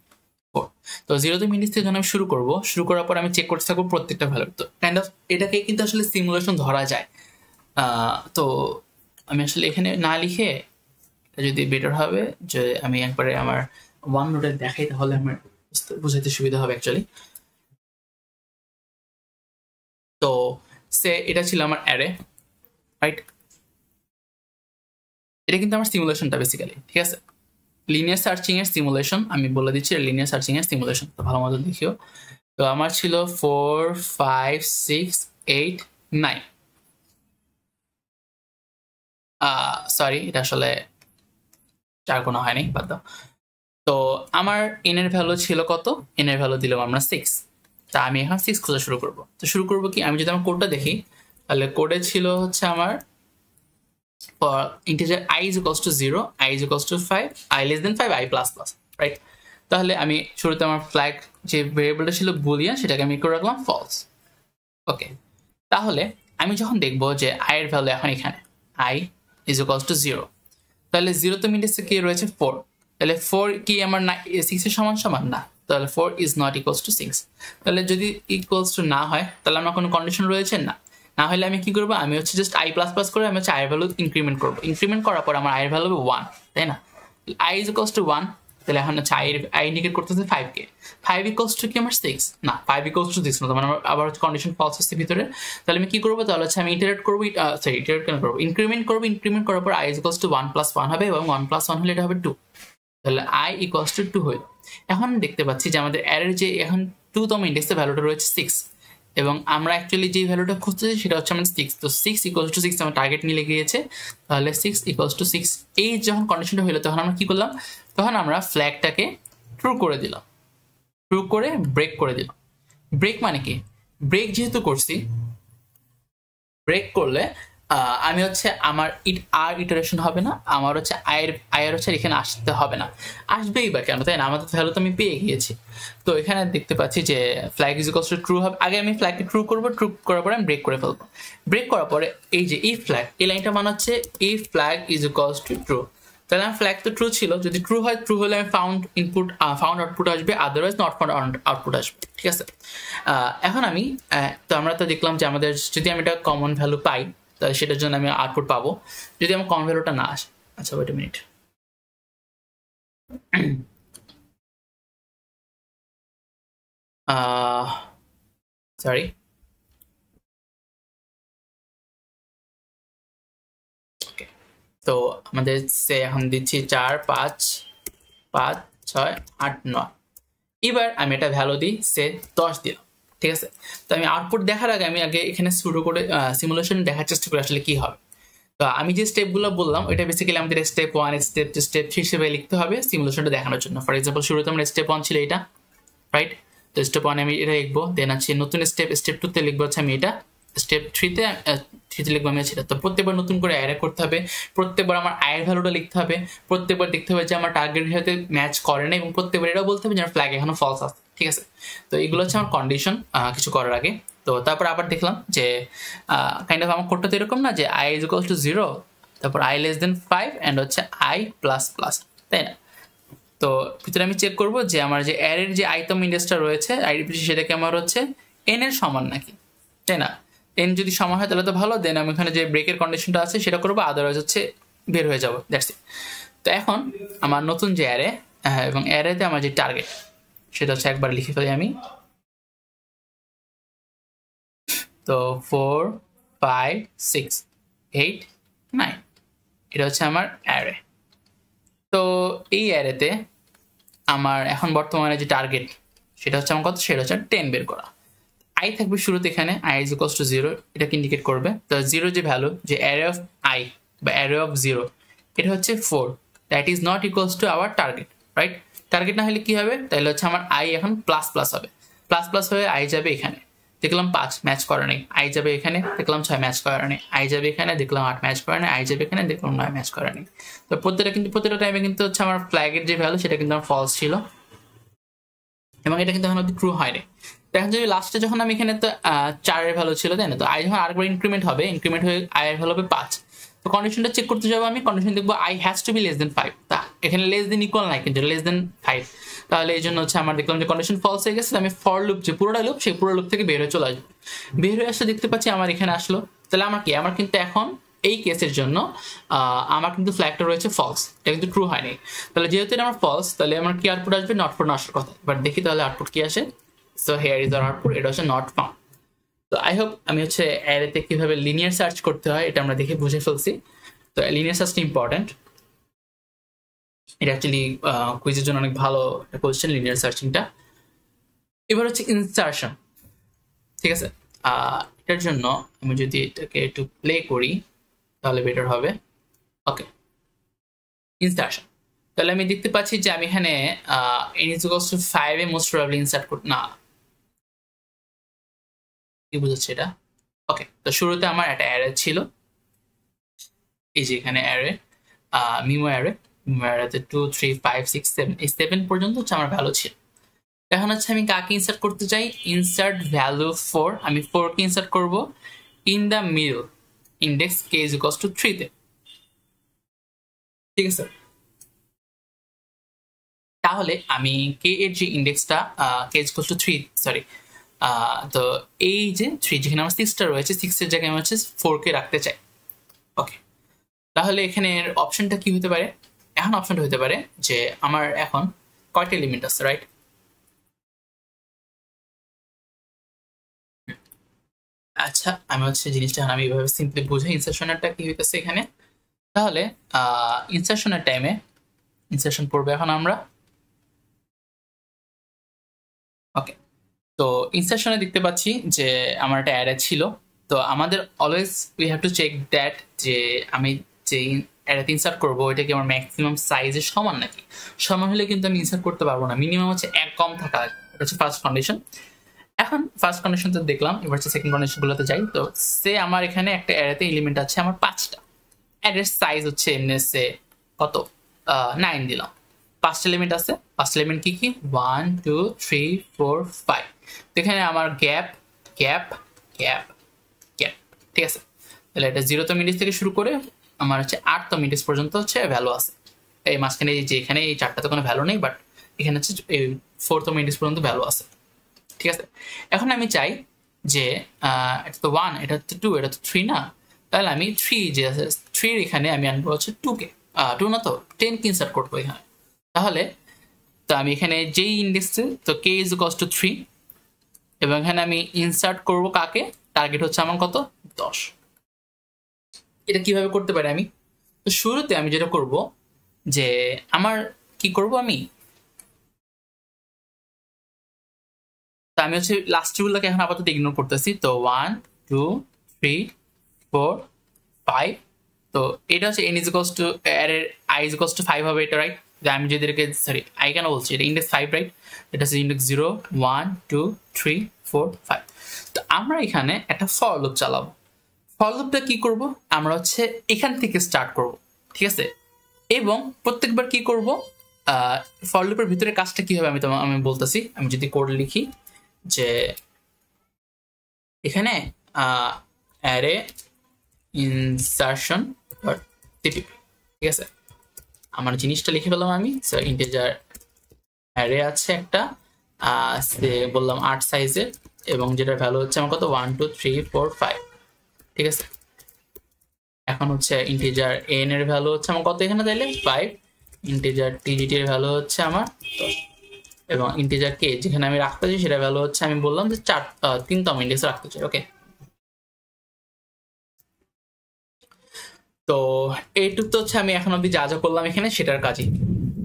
4। তো 0তম ইন্ডেক্স থেকে যখন আমি শুরু করবো, শুরু করার পর আমি চেক করতে থাকবো প্রত্যেকটা ভ্যালু। তো কাইন্ড অফ এটাকে কিন্তু আসলে সিমুলেশন ধরা যায়। তো আমি আসলে এখানে না লিখে যদি বেটার হবে যে আমি একবারে আমার ওয়ান নোটে দেখাই, তাহলে আমার বুঝাইতে সুবিধা হবে অ্যাকচুয়ালি। তো এটা ছিল আমার অ্যারে, রাইট। এটা কিন্তু আমার সিমুলেশনটা বেসিক্যালি, ঠিক আছে। লিনিয়ার সার্চিং এর সিমুলেশন আমি বলে দিচ্ছি, লিনিয়ার সার্চিং এর সিমুলেশন, তো ভালো মতো দেখিও। তো আমার ছিল 4 5 6 8 9। সরি, এটা আসলে 4 কোনো হয়নি, বাদ দাও। তো আমার n এর ভ্যালু ছিল কত, n এর ভ্যালু দিলাম আমরা 6। তা আমি এখন 6 খোঁজা শুরু করব। তো শুরু করব কি, আমি যদি আমার কোডটা দেখি, তাহলে কোডে ছিল হচ্ছে আমার for integer I is equals to 0, I is equals to 5, I less than 5, I plus plus, right? তাহলে আমি শুরুতে আমার ফ্ল্যাগ যে ভেরিয়েবলটা ছিল বুলিয়ান, সেটাকে আমি করে রাখলাম ফলস। ওকে, তাহলে আমি যখন দেখবো যে i এর ভ্যালু এখন এখানে I is equals to 0, তাহলে 0তম ইন্ডেক্সে কি রয়েছে 4, তাহলে 4 কি আমার 6 এর সমান সমান না, তাহলে 4 is not equals to 6। তাহলে যদি ইকুয়ালস টু না হয়, তাহলে আমার কোনো কন্ডিশন রয়েছে না। না হলে আমি কি করবো, আমি হচ্ছে জাস্ট i প্লাস প্লাস করে আমি হচ্ছে আয়ের ভ্যালু ইনক্রিমেন্ট করবো। ইনক্রিমেন্ট করার পর আমার আয়ের ভ্যালু হবে 1, তাই না। i is equals to 1, তাহলে এখন হচ্ছে i ইন্ডিকেট করতেছে 5 কে। 5 ইকুয়ালস টু কি আমার 6 না, 5 ইকুয়ালস টু 6 না, মানে আমার আবার হচ্ছে কন্ডিশন ফলস আসছে ভিতরে। তাহলে আমি কি করবো, তাহলে হচ্ছে আমি ইটারেট করবো, সরি ইটারেট কেন করবো, ইনক্রিমেন্ট করবো। ইনক্রিমেন্ট করার পর i is equals to 1 plus 1 হবে, এবং 1 plus 1 হলে এটা হবে 2, তাহলে i equals to 2 হইল। এখন দেখতে পাচ্ছি যে আমাদের অ্যারের যে এখন 2তম ইন্ডেক্সের ভ্যালুটা রয়েছে 6, এবং আমরা অ্যাকচুয়ালি যে ভ্যালুটা খুঁজতেছি সেটা হচ্ছে আমাদের 6। তো 6 ইকুয়ালস টু 6 আমার টার্গেট মিলে গিয়েছে, তাহলে 6 ইকুয়ালস টু 6। এই যখন কন্ডিশনটা হইলো, তখন আমরা কি করলাম, তখন আমরা ফ্ল্যাগটাকে ট্রু করে দিলাম, ট্রু করে ব্রেক করে দিলাম। ব্রেক মানে কি, ব্রেক যেহেতু করছি, ব্রেক করলে আমি হচ্ছে আমার আর ইটারেশন হবে না, আমার হচ্ছে আয়ের হচ্ছে এখানে আসতে হবে না। আসবেই বা কেন, তাই না, আমাদের ভ্যালু তো আমি পেয়ে গিয়েছি। তো এখানে দেখতে পাচ্ছি যে flag is equals to true হবে। আগে আমি ফ্ল্যাগকে ট্রু করবো, ট্রু করার পরে আমি ব্রেক করে ফেলবো। ব্রেক করার পরে এই যে এই ফ্ল্যাগ, এই লাইনটা মানে হচ্ছে এই flag is equals to true. তাহলে আমার ফ্ল্যাগ তো ট্রু ছিল, যদি ট্রু হয়, ট্রু হলে আমি ফাউন্ড ইনপুট ফাউন্ড আউটপুট আসবে, আদারওয়াইজ নট ফাউন্ড আউটপুট আসবে, ঠিক আছে। এখন আমি তো আমরা তো দেখলাম যে আমাদের যদি আমি এটা কমন ভ্যালু পাই, তাহলে সেটার জন্য আমি আউটপুট পাবো। যদি আমার কমন ভ্যালুটা না আসে, আচ্ছা ওয়েট এ মিনিট, সরি, তো আমাদের সে এখন দিচ্ছি 4 5 5 6 8 9। এবার আমি এটা ভ্যালু দিই, সে 10 দিলাম, ঠিক আছে। তো আমি আউটপুট দেখার আগে আমি আগে এখানে শুরু করে সিমুলেশন দেখার চেষ্টা করি আসলে কি হবে। তো আমি যে স্টেপগুলো বললাম, ওইটা বেসিক্যালি আমাদের স্টেপ 1 স্টেপ 2 স্টেপ 3 হিসেবে লিখতে হবে সিমুলেশনটা দেখানোর জন্য। ফর এক্সাম্পল শুরুতে আমার স্টেপ 1 ছিল এটা, রাইট। তো স্টেপ 1 আমি এটা লিখবো, দেন আছে নতুন স্টেপ 2 তে লিখবো হচ্ছে আমি এটা, স্টেপ থ্রিতে লিখবো আমি সেটা। তো প্রত্যেকবার নতুন করে অ্যারে করতে হবে, প্রত্যেকবার আমার আয়ের ভ্যালুটা লিখতে হবে, প্রত্যেকবার দেখতে হবে যে আমার টার্গেটের সাথে ম্যাচ করে না, এবং প্রত্যেকবার এটাও বলতে হবে যে আমার ফ্ল্যাগ এখনো ফলস আছে। ঠিক আছে, তো এগুলো হচ্ছে আমার কন্ডিশন কিছু করার আগে। তো তারপর আবার দেখলাম যে কাইন্ড অফ আমার কোডটা তো এরকম না যে i = 0, তারপর i <5 অ্যান্ড হচ্ছে i++, তাই না? তো ভিতরে আমি চেক করবো যে আমার যে অ্যারের যে আইতম ইন্ডেক্সটা রয়েছে আইডিপিসি, সেটাকে আমার হচ্ছে n এর সমান নাকি, তাই না? n যদি সমান হয় তাহলে তো ভালো, দেন আমি এখানে যে ব্রেকের কন্ডিশনটা আছে সেটা করবো, আদারওয়াইজ হচ্ছে বের হয়ে যাবো, দ্যাটস ইট। তো এখন আমার নতুন যে অ্যারে, এবং অ্যারেতে আমার যে টার্গেট সেটা হচ্ছে একবার লিখে ফেলি আমি। তো 4 5 6 8 9 এটা হচ্ছে আমার অ্যারে। তো এই অ্যারেতে আমার এখন বর্তমানে যে টার্গেট সেটা হচ্ছে আমার কত, সেটা হচ্ছে 10 বের করা। আই থাকবে শুরুতে, এখানে i = 0 এটাকে ইন্ডিকেট করবে। তো 0 যে ভ্যালু, যে অ্যারে অফ i বা অ্যারে অফ 0, এটা হচ্ছে 4, that is not equals to our target, right? Target না হলে কি হবে, তাহলে হচ্ছে আমার i এখন প্লাস প্লাস হবে, প্লাস প্লাস হয়ে i যাবে এখানে, দেখলাম 5 ম্যাচ করে নেই, i যাবে এখানে, দেখলাম 6 ম্যাচ করে নেই, i যাবে এখানে, দেখলাম 8 ম্যাচ করে নেই, i যাবে এখানে, দেখলাম 9 ম্যাচ করে নেই। তো প্রত্যেকটা টাইমে কিন্তু হচ্ছে আমার ফ্ল্যাগের যে ভ্যালু সেটা কিন্তু আমার ফলস ছিল, এবং এটা কিন্তু এখন অব্দি ট্রু হয়নি। তো এখন যদি লাস্টে যখন আমি এখানে তো 4 এর ভ্যালু ছিল, তাই না? তো i যখন আরেকবার ইনক্রিমেন্ট হবে, ইনক্রিমেন্ট হয়ে i এর ভ্যালু হবে 5। তো কন্ডিশনটা চেক করতে যাবো আমি, কন্ডিশন দেখবো i হ্যাজ টু বি <5। তা এখানে ইকুয়াল নাই, কিন্তু <5, তাহলে এই জন্য হচ্ছে আমার দেখলাম যে কন্ডিশন ফলস হয়ে গেছে। আমি ফর লুপ যে পুরোটা লুপ, সেই পুরো লুপ থেকে বের হয়ে চলে আসবো। বের হয়ে আসলে দেখতে পাচ্ছি আমার এখানে আসলো, তাহলে আমার কি, আমার কিন্তু এখন এই কেসের জন্য আমার কিন্তু ফ্ল্যাগটা রয়েছে ফলস, এটা কিন্তু ট্রু হয়নি। তাহলে যেহেতু এটা আমার ফলস, তাহলে আমার কি আউটপুট আসবে, নট ফাউন্ড আসার কথা। বাট দেখি তাহলে আউটপুট কি আসে। So here is our output, এটা হচ্ছে নট ফাউন্ড। তো আই হোপ আমি হচ্ছে অ্যারেতে কিভাবে লিনিয়ার সার্চ করতে হয় এটা আমরা দেখে বুঝে ফেলছি। তো লিনিয়ার সার্চটা ইম্পর্টেন্ট, এটা অ্যাকচুয়ালি কুইজের জন্য অনেক ভালো কোয়েশ্চেন লিনিয়ার সার্চিংটা। এবার হচ্ছে ইনসার্শন, ঠিক আছে? এটার জন্য আমি যদি এটাকে একটু প্লে করি তাহলে বেটার হবে। ওকে, ইনসার্শন, তাহলে আমি দেখতে পাচ্ছি যে আমি এখানে n = 5 এ মোস্ট প্রবাবলি ইনসার্ট করতে, না কি বুঝাচ্ছে এটা? ওকে, তো শুরুতে আমার একটা অ্যারে ছিল, এই যে এখানে অ্যারে, মিমো অ্যারেতে 2 3 5 6 7, এই 7 পর্যন্ত হচ্ছে আমার ভ্যালু ছিল। এখন হচ্ছে আমি কাকে ইনসার্ট করতে চাই, ইনসার্ট ভ্যালু 4, আমি 4 কে ইনসার্ট করব in the middle index k = 3 তে, ঠিক আছে? তাহলে আমি k এর যে ইন্ডেক্সটা k = 3, সরি, তো এই যে 3 যেখানে আমার 6টা রয়েছে, 6 এর জায়গায় আমি হচ্ছে 4 কে রাখতে চাই। ওকে, তাহলে এখানে অপশনটা কি হতে পারে, এখন অপশনটা হতে পারে যে আমার এখন কয়টা এলিমেন্ট আছে, রাইট? আচ্ছা, আমি হচ্ছে জিনিসটা আমি এইভাবে সিম্পলি বুঝে, ইনসার্শনেরটা কি হইতেছে এখানে। তাহলে ইনসার্শনের টাইমে ইনসার্শন করবো এখন আমরা। ওকে, তো ইনসার্শনে দেখতে পাচ্ছি যে আমার একটা অ্যারে ছিল। তো আমাদের always we have to check that যে আমি যে অ্যারেতে ইনসার্ট করবো ওইটা কি আমার ম্যাক্সিমাম সাইজের সমান নাকি। সমান হলে কিন্তু আমি ইনসার্ট করতে পারবো না, মিনিমাম হচ্ছে 1 কম থাকা, এটা হচ্ছে ফার্স্ট কন্ডিশন। এখন ফার্স্ট কন্ডিশন তো দেখলাম, এবার হচ্ছে সেকেন্ড কন্ডিশন গুলোতে যাই। তো সে আমার এখানে একটা অ্যারেতে এলিমেন্ট আছে আমার 5টা, অ্যারের সাইজ হচ্ছে এমনি সে কত 9 দিলাম, 5টা এলিমেন্ট আছে। 5টা এলিমেন্ট কি কি, 1 2 3 4 5। তো এখানে আমার গ্যাপ গ্যাপ গ্যাপ গ্যাপ, ঠিক আছে? তাহলে এটা 0তম ইন্ডেক্স থেকে শুরু করে আমার হচ্ছে 8তম ইন্ডেক্স পর্যন্ত হচ্ছে ভ্যালু আছে। এই মাঝখানে যে এখানে এই 4টাতে কোনো ভ্যালু নেই, বাট এখানে হচ্ছে এই 4তম ইন্ডেক্স পর্যন্ত ভ্যালু আছে, ঠিক আছে? এখন আমি চাই যে এটা তো 1, এটা তো 2, এটা তো 3 না, তাহলে আমি 3 যে আছে 3 এখানে আমি আনবো হচ্ছে 2 কে, 2 না তো 10 কে ইনসার্ট করবো এখানে। তাহলে তো আমি এখানে যেই ইন্ডেক্সে, তো k = 3, এবং এখানে আমি ইনসার্ট করব কাকে, টার্গেট হচ্ছে আমার কত 10। এটা কিভাবে করতে পারি আমি, তো শুরুতে আমি যেটা করব যে আমার কি করব, আমি তো আমি হচ্ছে লাস্ট গুলোকে এখন আপাতত ইগনোর করতেছি। তো 1 2 3 4 5, তো এটা হচ্ছে n = অ্যারের i = 5 হবে, এটা রাইট? আমি যদি এটাকে, সরি i কেন বলছি, এটা ইন্ডেক্স 5, রাইট? এটা হচ্ছে ইন্ডেক্স 0 1 2 3 4 5। তো আমরা এখানে একটা ফর লুপ চালাবো। ফর লুপটা কি করব, আমরা হচ্ছে এখান থেকে স্টার্ট করব, ঠিক আছে। এবং প্রত্যেকবার কি করব, ফর লুপের ভিতরে কাজটা কি হবে আমি বলতেছি। আমি যদি কোড লিখি যে এখানে অ্যারে ইনসারশন ডট সিপিপি, ঠিক আছে। আমার জিনিসটা লিখে ফেললাম আমি। সো ইন্টিজার অ্যারে আছে একটা, বললাম 8 সাইজের, এবং যেটার ভ্যালু হচ্ছে আমার কত 1 2 3 4 5, ঠিক আছে। এখন হচ্ছে ইন্টিজার এন এর ভ্যালু হচ্ছে আমার কত এখানে তাইলে 5, ইন্টিজার টিজিটি এর ভ্যালু হচ্ছে আমার 10, এবং ইন্টিজার কে যেখানে আমি রাখতে চাই সেটা ভ্যালু হচ্ছে আমি বললাম যে 3তম ইন্ডেক্সে রাখতে চাই। ওকে, তো এইটুক তো হচ্ছে আমি এখন অব্দি যা যা করলাম এখানে সেটার কাজই।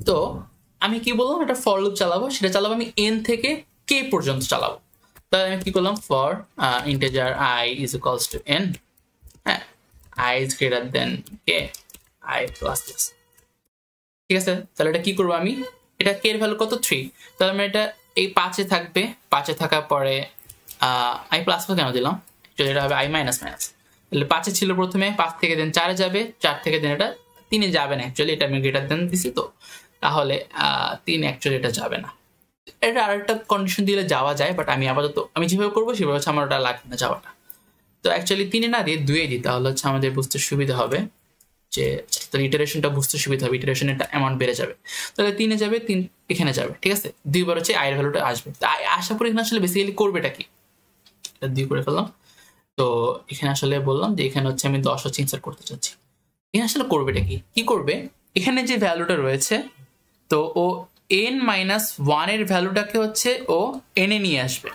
তো আমি কি বললাম, একটা ফর লুপ চালাবো, সেটা চালাবো আমি এন থেকে কে পর্যন্ত চালাবো। তাহলে আমি কি করলাম, for integer i is equals to n, হ্যাঁ, i is greater than k, i plus plus, ঠিক আছে। তাহলে এটা কি করবো আমি, এটা কে এর ভ্যালু কত 3, তাহলে আমি এটা এই 5-এ থাকবে, 5-এ থাকার পরে আই প্লাস কেন দিলাম, এটা হবে আই মাইনাস মাইনাস। তাহলে 5-এ ছিল প্রথমে, 5 থেকে দেন 4-এ যাবে, 4 থেকে দেন এটা 3-এ যাবে না, অ্যাকচুয়ালি এটা আমি গ্রেটার দেন দিছি, তো তাহলে 3 অ্যাকচুয়ালি এটা যাবে না। এটা আরেকটা কন্ডিশন দিলে যাওয়া যায়, বাট আমি আপাতত আমি যেভাবে করবো সেভাবে হচ্ছে আমার ওটা লাগবে না যাওয়াটা। তো অ্যাকচুয়ালি 3-এ না দিয়ে 2-এ দিই, তাহলে হচ্ছে আমাদের বুঝতে সুবিধা হবে, যে ইটারেশনটা বুঝতে সুবিধা হবে, ইটারেশনের অ্যামাউন্ট বেড়ে যাবে। তাহলে 3-এ যাবে, 3 এখানে যাবে, ঠিক আছে। 2বার হচ্ছে আয়ের ভ্যালুটা আসবে। তো আসার পরে এখানে আসলে বেসিক্যালি করবেটা কি, এটা 2 করে ফেললাম। তো এখানে আসলে বললাম যে এখানে হচ্ছে আমি 10 হচ্ছে ইনসার্ট করতে চাচ্ছি। এখানে আসলে করবেটা কি, কি করবে, এখানে যে ভ্যালুটা রয়েছে, তো ও n-1 এর ভ্যালুটাকে হচ্ছে ও n-এ নিয়ে আসবে,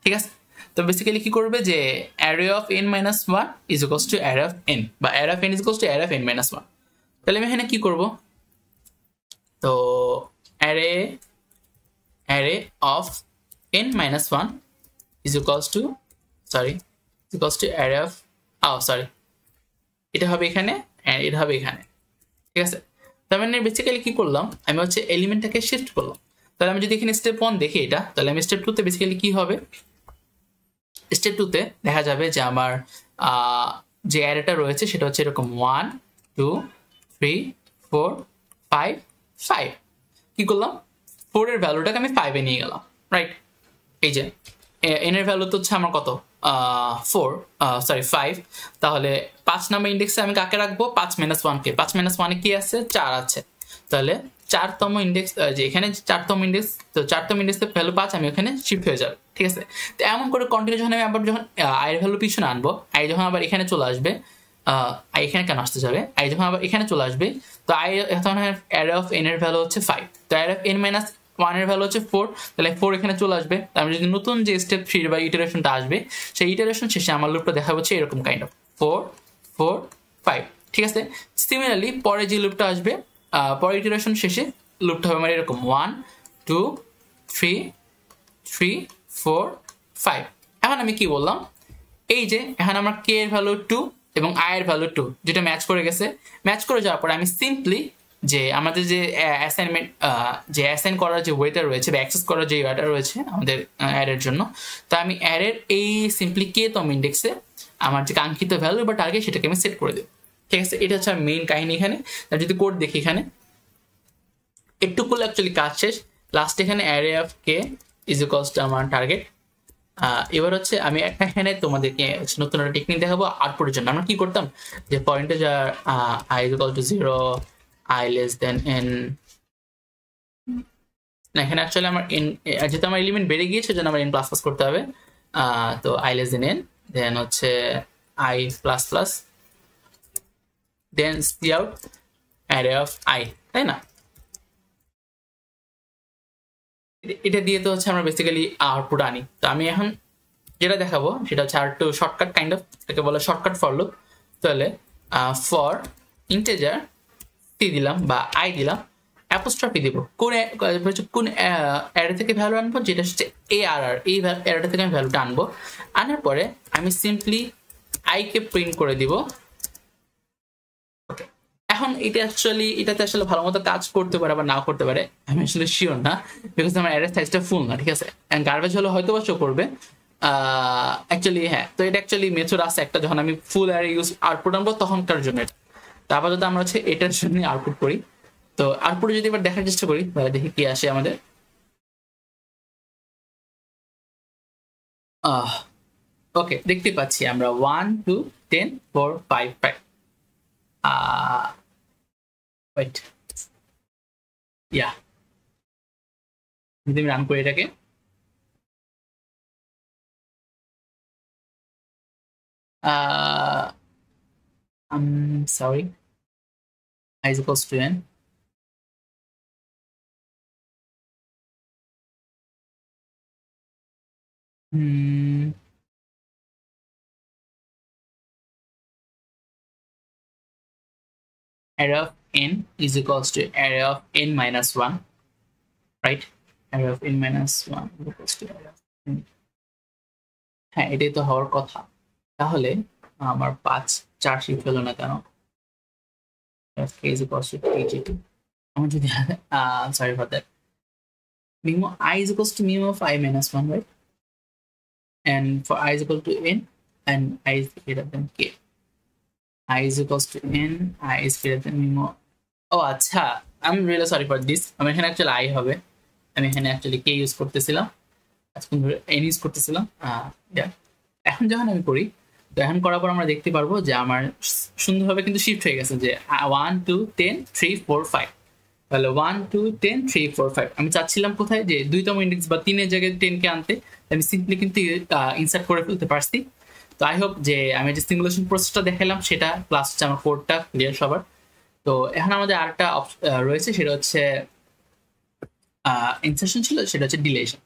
ঠিক আছে। তো বেসিক্যালি কি করবে, যে array of n-1 is equals two array of n, বা array of n is equals two array of n-1। তাহলে আমি এখানে কি করব, তো array of n-1 is equals two array of এটা হবে এখানে, এটা হবে এখানে, ঠিক আছে। তার মানে বেসিক্যালি কি করলাম, আমি হচ্ছে এলিমেন্টটাকে শিফট করলাম। তাহলে আমি যদি এখানে স্টেপ 1 দেখি এটা, তাহলে আমি স্টেপ 2-তে বেসিক্যালি কি হবে, স্টেপ 2-তে দেখা যাবে যে আমার যে অ্যারেটা রয়েছে সেটা হচ্ছে এরকম 1 2 3 4 5 5। কি করলাম, 4 এর ভ্যালুটাকে আমি 5-এ নিয়ে গেলাম, রাইট। এই যে এন এর ভ্যালু তো হচ্ছে আমার কত 5, তাহলে 5 নাম্বার ইন্ডেক্সে আমি কাকে রাখবো, 5-1 কে, 5-1-এ কি আছে, 4 আছে। তাহলে 4তম ইন্ডেক্স, যে এখানে 4তম ইন্ডেক্স, তো 4তম ইন্ডেক্সের ভ্যালু 5, আমি ওখানে শিফট হয়ে যাবে, ঠিক আছে। তো এমন করে কন্টিনিউ যখন আমি আবার যখন আইয়ের ভ্যালু পিছনে আনবো, আই যখন আবার এখানে চলে আসবে, আই এখানে কেন আসতে যাবে, আই যখন আবার এখানে চলে আসবে, তো আই তখন অ্যারে অফ এন এর ভ্যালু হচ্ছে 5, তো অ্যারে অফ n-1 এর ভ্যালু হচ্ছে 4, তাহলে 4 এখানে চলে আসবে। আমি যদি নতুন যে স্টেপ 3 বা ইটারেশনটা আসবে, সেই ইটারেশন শেষে আমার লুপটা দেখা হচ্ছে এরকম কাইন্ড অফ 4 4 5, ঠিক আছে। সিমিলারলি পরে যে লুপটা আসবে, পরের ইটারেশন শেষে লুপটা হবে আমার এরকম 1 2 3 3 4 5। এখন আমি কি বললাম, এই যে এখন আমার কে এর ভ্যালু 2 এবং আই এর ভ্যালু 2 যেটা ম্যাচ করে গেছে, ম্যাচ করে যাওয়ার পরে আমি সিম্পলি যে আমাদের যে অ্যাসাইনমেন্ট, যে অ্যাসাইন করার যে ওয়েটা রয়েছে বা অ্যাক্সেস করার যে ওয়েটা রয়েছে আমাদের অ্যারের জন্য, তো আমি অ্যারের এই সিম্পলি কে-তম ইন্ডেক্সে আমার যে কাঙ্ক্ষিত ভ্যালু বা টার্গেট সেটাকে আমি সেট করে দেব, ঠিক আছে। এটা হচ্ছে মেইন কাহিনী এখানে। যদি কোড দেখি এখানে একটু করলে অ্যাকচুয়ালি কাজ শেষ। লাস্ট এখানে array of K is equals two আমার টার্গেট। এবার হচ্ছে আমি এখানে তোমাদেরকে নতুন একটা টেকনিক দেখাবো আউটপুটের জন্য। আমরা কি করতাম, যে পয়েন্টে যা I is equal to 0, I less than N, না এখানে অ্যাকচুয়ালি আমার এন, যেহেতু আমার এলিমেন্ট বেড়ে গিয়েছে সেজন্য আমার এন প্লাস প্লাস করতে হবে। তো i less than n, then হচ্ছে i plus plus, then c out array of i, তাই না। এটা দিয়ে তো হচ্ছে আমরা বেসিক্যালি আউটপুট আনি। তো আমি এখন যেটা দেখাবো সেটা হচ্ছে আর একটু শর্টকাট কাইন্ড অফ, এটাকে বলে শর্টকাট ফর লুপ। তাহলে ফর ইন্টিজার সি দিলাম বা আই দিলাম, অ্যাপোস্ট্রফি দিব, কোন অ্যারে থেকে ভ্যালু আনবো, যেটা হচ্ছে এ আর আর, এই অ্যারেটা থেকে আমি ভ্যালুটা আনবো। আনার পরে আমি সিম্পলি আইকে প্রিন্ট করে দিব। এখন এটাতে আসলে ভালো মতো কাজ করতে পারে বা নাও করতে পারে, আমি আসলে শিওর না, বিকজ আমার অ্যারে সাইজটা ফুল না, ঠিক আছে। গার্বেজ হলে হয়তো বা শো করবে, অ্যাকচুয়ালি হ্যাঁ, তো এটা অ্যাকচুয়ালি মেথড আছে একটা, যখন আমি ফুল অ্যারে ইউজ আউটপুট আনবো তখনকার জন্য এটা। তারপর যদি আমরা হচ্ছে এটার জন্য আউটপুট করি, তো আউটপুটে যদি এবার দেখার চেষ্টা করি তাহলে দেখি কি আসে আমাদের। ওকে, দেখতে পাচ্ছি আমরা 1 2 10 4 5 5 ওয়েট, ইয়া, যদি আমি রান করি এটাকে, sorry, I is equals to n, array of n is equals to array of n minus 1, right? Array of n minus 1 is equals to array of n. হ্যাঁ, এটাই তো হওয়ার কথা। তাহলে আমার 5 4 শিফট হলো না কেন? k is equals to kg2. আমার যদি sorry for that, minimum I is equals to minimum of I minus 1, right? And for I is equal to n and I is greater than k, I is equals to n, I is greater than minimum. ও আচ্ছা, I'm really sorry for this, আমি এখানে actually I হবে, আমি এখানে actually k use করতেছিলাম, আজকে ধরে n use করতেছিলাম। এখন যখন আমি করি, তো এখন করার পর আমরা দেখতে পারবো যে আমার সুন্দরভাবে কিন্তু শিফট হয়ে গেছে, যে 1 2 10 3 4 5, তাহলে 1 2 10 3 4 5। আমি চাচ্ছিলাম কোথায়, যে 2তম ইন্ডেক্স বা 3 এর জায়গায় 10 কে আনতে, আমি সিম্পলি কিন্তু ইনসার্ট করে ফেলতে পারছি। তো আই হোপ যে আমি যে সিমুলেশন প্রসেসটা দেখালাম সেটা প্লাস হচ্ছে আমার কোডটা ক্লিয়ার সবার। তো এখন আমাদের আরেকটা রয়েছে, সেটা হচ্ছে ইনসার্শন ছিল, সেটা হচ্ছে ডিলেশন।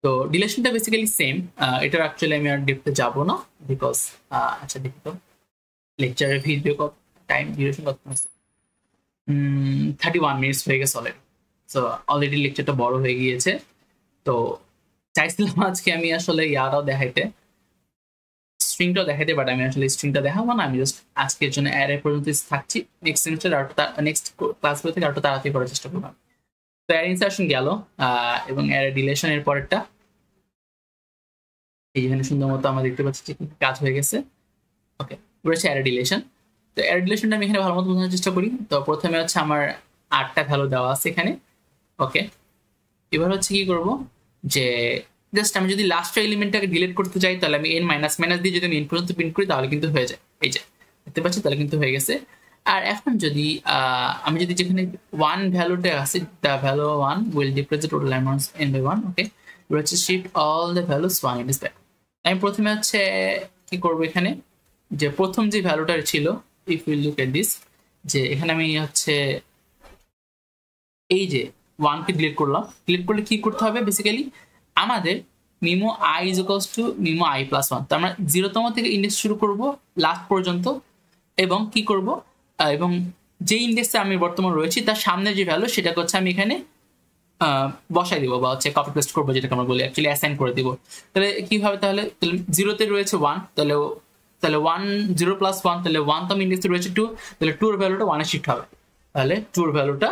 তো ডিলেশনটা বেসিক্যালি সেম, এটার অ্যাকচুয়ালি আমি আর ডেপথে যাবো না, বিকজ আচ্ছা দেখি তো লেকচারের ভিডিও কত টাইম ডিউরেশন কত আছে, 31 মিনিটস হয়ে গেছে অলরেডি। সো অলরেডি লেকচারটা বড় হয়ে গিয়েছে। তো চাইছিলাম আজকে আমি আসলে ইয়ারাও দেখাইতে, স্ট্রিংটাও দেখাইতে, বাট আমি আসলে স্ট্রিংটা দেখাবো না, আমি জাস্ট আজকের জন্য অ্যারে পর্যন্ত থাকছি। নেক্সট সেমিস্টার আর নেক্সট ক্লাসগুলো থেকে আরো তাড়াতাড়ি করার চেষ্টা করলাম। তো অ্যারে ইনসার্শন গেল, এবং অ্যারে ডিলেশন এর পরেরটা এইখানে সুন্দর মতো আমরা দেখতে পাচ্ছি যে কাজ হয়ে গেছে। ওকে, রয়েছে অ্যারে ডিলেশন। তো অ্যারে ডিলেশনটা আমি এখানে ভালো মতো বোঝানোর চেষ্টা করি। তো প্রথমে হচ্ছে আমার 8টা ভ্যালু দেওয়া আছে এখানে। ওকে, এবার হচ্ছে কি করব, যে জাস্ট আমি যদি লাস্ট এলিমেন্টটাকে ডিলিট করতে চাই, তাহলে আমি n মাইনাস মাইনাস দিয়ে যদি আমি n পর্যন্ত প্রিন্ট করি তাহলে কিন্তু হয়ে যায়। এই যে দেখতে পাচ্ছি, তাহলে কিন্তু হয়ে গেছে। আর এখন যদি আমি যদি যেখানে 1 ভ্যালুটা আছে, the value 1 will depress the total amounts n by 1। Okay, এবার হচ্ছে shift all the values 1 in this back. আমি প্রথমে হচ্ছে কি করব, এখানে যে প্রথম যে ভ্যালুটা ছিল, if will look at this, যে এখানে আমি হচ্ছে এই যে 1 কে ডিলিট করলাম। ডিলিট করলে কি করতে হবে, বেসিক্যালি আমাদের memo I is equals to memo I plus 1। তো আমরা 0তম থেকে ইন্ডেক্স শুরু করব লাস্ট পর্যন্ত, এবং কি করব, এবং যে ইন্ডেক্সে আমি বর্তমান রয়েছি তার সামনে যে ভ্যালু সেটাকে হচ্ছে আমি এখানে বসাই দিব, বা হচ্ছে কপি পেস্ট করবো, যেটাকে আমরা বলি অ্যাকচুয়ালি অ্যাসাইন করে দিব। তাহলে কিভাবে, তাহলে 0তে রয়েছে 1, তাহলে 1 0 প্লাস 1, তাহলে 1তম ইন্ডেক্সে রয়েছে 2, তাহলে 2 এর ভ্যালুটা 1 এ শিফট হবে, তাহলে 2 এর ভ্যালুটা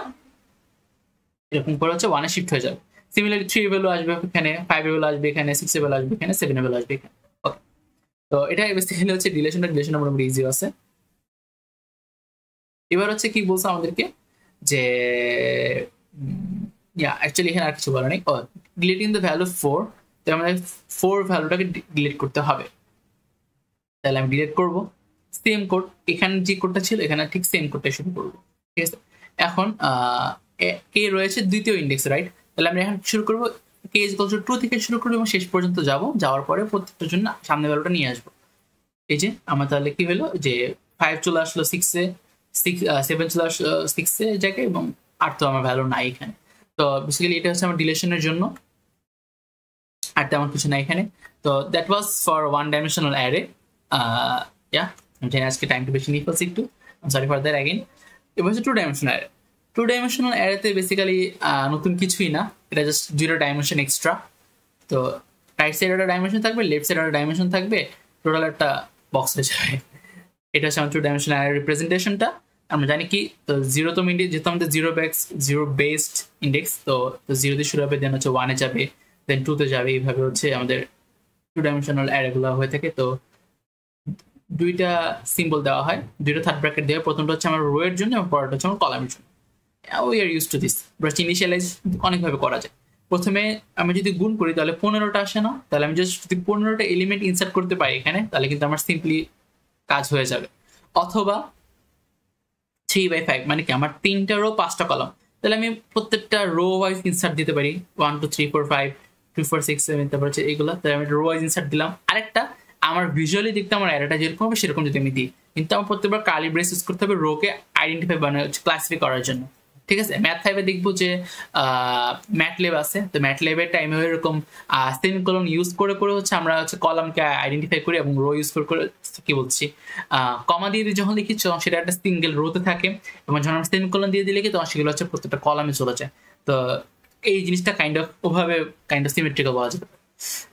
এরকম করে হচ্ছে 1 এ শিফট হয়ে যাবে। সিমিলারলি 3 এর ভ্যালু আসবে এখানে, 5 এর ভ্যালু আসবে এখানে, 6 এর ভ্যালু আসবে এখানে, 7 এর ভ্যালু আসবে এখানে। ওকে, তো এটা বেসিক্যালি হচ্ছে ডিলেশনটা মোটামুটি ইজি আছে। এবার হচ্ছে কি বলছে আমাদেরকে, যে অ্যাকচুয়ালি এখানে আর কিছু বলা নেই। ডিলিটিং দ্য ভ্যালু 4, তো আমাদের 4 ভ্যালুটাকে ডিলিট করতে হবে। তাহলে আমি ডিলিট করব, সেম কোড এখানে যে কোডটা ছিল এখানে ঠিক সেম কোডটা শুরু করবো। ঠিক আছে, এখন কে রয়েছে দ্বিতীয় ইন্ডেক্স, রাইট? তাহলে আমরা এখন শুরু করবো কে ইজ ইকুয়াল টু 2 থেকে শুরু করবো এবং শেষ পর্যন্ত যাওয়ার পরে প্রত্যেকটার জন্য সামনে ভ্যালুটা নিয়ে আসবো। এই যে আমার তাহলে কি হলো, যে 5 চলে আসলো 6-এ, 7 চলে আসলো 6-এ জায়গায়, এবং 8 তো আমার ভ্যালু নাই এখানে। তো বেসিক্যালি এটা হচ্ছে আমার ডিলেশনের জন্য, আর তেমন কিছু নাই এখানে। তো that was for 1 dimensional array. আমি জানি আজকে টাইমটা বেশি নিয়ে ফেলছি একটু, সরি ফর দ্যাট অ্যাগেন। এবার হচ্ছে 2 ডাইমেনশনাল অ্যারে। 2 ডাইমেনশনাল অ্যারেতে বেসিক্যালি নতুন কিছুই না, এটা জাস্ট 0 ডাইমেনশন এক্সট্রা। তো রাইট সাইডে একটা ডাইমেনশন থাকবে, লেফট সাইডে একটা ডাইমেনশন থাকবে, টোটাল একটা বক্স হয়ে যাবে। এটা হচ্ছে আমার 2 ডাইমেনশনাল অ্যারে রিপ্রেজেন্টেশনটা। আমরা জানি কি, তো 0তম ইন্ডেক্স যেহেতু আমাদের 0 বেসড ইন্ডেক্স, তো 0 দিয়ে শুরু হবে, দেন হচ্ছে 1-এ যাবে, দেন 2-তে যাবে, এইভাবে হচ্ছে আমাদের টু ডাইমেনশনাল অ্যারেগুলো হয়ে থাকে। তো দুইটা সিম্বল দেওয়া হয়, দুইটা থার্ড ব্র্যাকেট দেওয়া, প্রথমটা হচ্ছে আমার রো এর জন্য এবং পরেরটা হচ্ছে আমার কলামের জন্য। We are use to this, but initialize অনেকভাবে করা যায়। প্রথমে আমি যদি গুণ করি তাহলে 15টা আসে না, তাহলে আমি জাস্ট যদি 15টা এলিমেন্ট ইনসার্ট করতে পারি এখানে, তাহলে কিন্তু আমার সিম্পলি কাজ হয়ে যাবে। অথবা 3/5 মানে কি আমার 3টা রো 5টা কলাম, তাহলে আমি প্রত্যেকটা রো ওয়াইজ ইনসার্ট দিতে পারি 1 2 3 4 5 2 4 6 7, তারপর হচ্ছে এইগুলো, তাহলে আমি রো ওয়াইজ ইনসার্ট দিলাম। আরেকটা আমার ভিজুয়ালি দেখতে আমার অ্যারেটা যেরকম হবে সেরকম যদি আমি দিই, কিন্তু আমার প্রত্যেকবার কার্লি ব্রেস ইউজ করতে হবে রোকে আইডেন্টিফাই মানে ক্লাসিফাই করার জন্য। ঠিক আছে, ম্যাথ 5-এ দেখবো যে ম্যাটলেব আছে, তো ম্যাটলেবের টাইমে এরকম সেমিকোলন ইউজ করে করে হচ্ছে আমরা হচ্ছে কলামকে আইডেন্টিফাই করি এবং রো ইউজ করে করে কি বলছি কমা দিয়ে দিয়ে যখন লিখি তখন সেটা একটা সিঙ্গেল রোতে থাকে, এবং যখন আমরা সেমিকোলন দিয়ে দিলে তখন সেগুলো হচ্ছে প্রত্যেকটা কলামে চলে যায়। তো এই জিনিসটা কাইন্ড অফ ওভাবে কাইন্ড অফ সিমেট্রিক্যাল বলা যেতে পারে।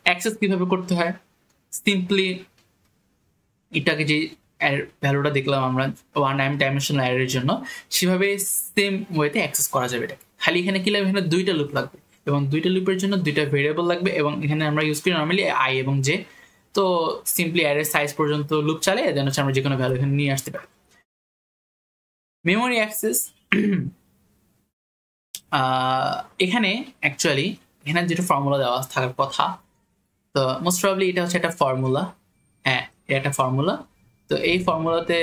অ্যাক্সেস কিভাবে করতে হয়, সিম্পলি এটাকে যে ভ্যালুটা দেখলাম আমরা ওয়ান ডাইমেনশনাল অ্যারের জন্য, সেভাবে সেম ওয়েতে অ্যাক্সেস করা যাবে এটা। খালি এখানে কি লাগবে, এখানে দুইটা লুপ লাগবে এবং দুইটা লুপের জন্য দুইটা ভেরিয়েবল লাগবে, এবং এখানে আমরা ইউজ করি নর্মালি আই এবং জে। তো সিম্পলি অ্যারের সাইজ পর্যন্ত লুপ চালে দেন হচ্ছে আমরা যে কোনো ভ্যালু এখানে নিয়ে আসতে পারি। মেমোরি অ্যাক্সেস এখানে অ্যাকচুয়ালি এখানে যেটা ফর্মুলা দেওয়া থাকার কথা, তো মোস্ট প্রবাবলি এটা হচ্ছে একটা ফর্মুলা। হ্যাঁ, এটা একটা ফর্মুলা। তো এই ফর্মুলাতে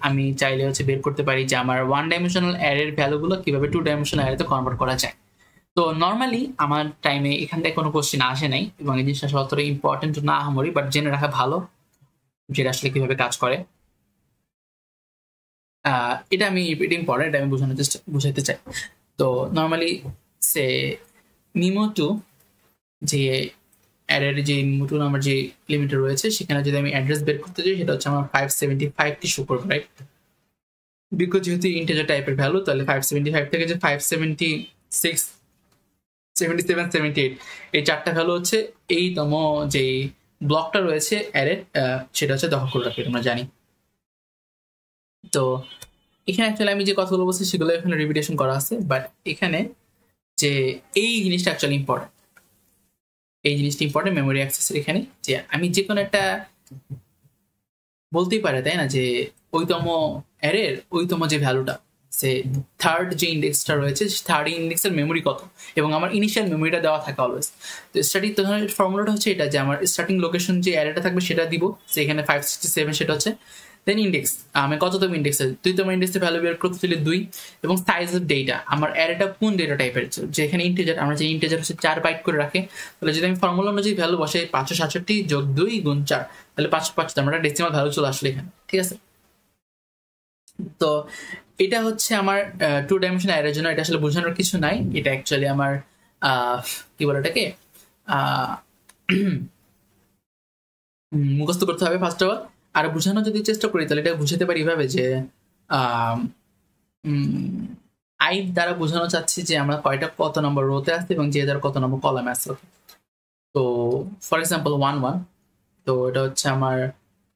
আমি চাইলে হচ্ছে বের করতে পারি যে আমার ওয়ান ডাইমেনশনাল অ্যারের ভ্যালুগুলো কিভাবে টু ডাইমেনশনাল অ্যারেতে কনভার্ট করা যায়। তো নর্মালি আমার টাইমে এখান থেকে কোনো কোশ্চেন আসে নাই, এবং এই জিনিসটা আসলে অতটা ইম্পর্টেন্ট না আমরি, বাট জেনে রাখা ভালো যেটা আসলে কিভাবে কাজ করে। এটা আমি এটা ইম্পর্টেন্ট, এটা আমি বুঝাইতে চাই। তো নর্মালি সে নিমো2 যে অ্যারের যে নিমো2 নাম্বার যে লিমিটে রয়েছে, সেখানে যদি আমি অ্যাড্রেস বের করতে চাই সেটা হচ্ছে আমার 575টি শো করবে, রাইট? বিকজ যেহেতু ইন্টিজার টাইপের ভ্যালু, তাহলে 575 থেকে যে 576 77 78 এই চারটা ভ্যালু হচ্ছে এইতম যে ব্লকটা রয়েছে অ্যারের, সেটা হচ্ছে দখল করে রাখবে, তোমরা জানি। তো এখানে অ্যাকচুয়ালি আমি যে কথাগুলো বলছি সেগুলো এখানে রিপিটেশন করা আছে, বাট এখানে যে এই জিনিসটা অ্যাকচুয়ালি ইম্পর্টেন্ট, এই জিনিসটা ইম্পর্টেন্ট মেমোরি অ্যাক্সেসের এখানে, যে আমি যে কোনো একটা বলতেই পারে তাই না, যে ওইতম অ্যারের ওইতম যে ভ্যালুটা, সে থার্ড যে ইন্ডেক্সটা রয়েছে থার্ড ইন্ডেক্সের মেমোরি কত, এবং আমার ইনিশিয়াল মেমোরিটা দেওয়া থাকে অলওয়েজ। তো স্টার্টিং ফর্মুলাটা হচ্ছে এটা, যে আমার স্টার্টিং লোকেশন যে অ্যারেটা থাকবে সেটা দিব, সেখানে 567 সেটা হচ্ছে, দেন ইন্ডেক্স আমি কততম ইন্ডেক্সে 2তম ইন্ডেক্সে ভ্যালু বের করতে চাইলে 2, এবং সাইজ অফ ডেটা আমার অ্যারেটা কোন ডেটা টাইপের, যেখানে ইন্টিজার আমরা যে ইন্টিজার হচ্ছে 4 বাইট করে রাখে, তাহলে যদি আমি ফর্মুলা অনুযায়ী ভ্যালু বসে 567 যোগ 2 গুণ 4, তাহলে 505 আমরা ডেসিমাল ভ্যালু চলে আসলে এখানে, ঠিক আছে? তো এটা হচ্ছে আমার টু ডাইমেনশনাল অ্যারের জন্য, এটা আসলে বোঝানোর কিছু নাই, এটা অ্যাকচুয়ালি আমার কি বলে এটাকে মুখস্থ করতে হবে ফার্স্ট অফ অল। আর বোঝানোর যদি চেষ্টা করি তাহলে এটা বুঝাতে পারি এভাবে যে আই দ্বারা বোঝানো চাচ্ছি যে আমরা কয়টা কত নম্বর রোতে আসছে এবং যে দ্বারা কত নম্বর কলামে আসছে। তো ফর এক্সাম্পল 1 1, তো এটা হচ্ছে আমার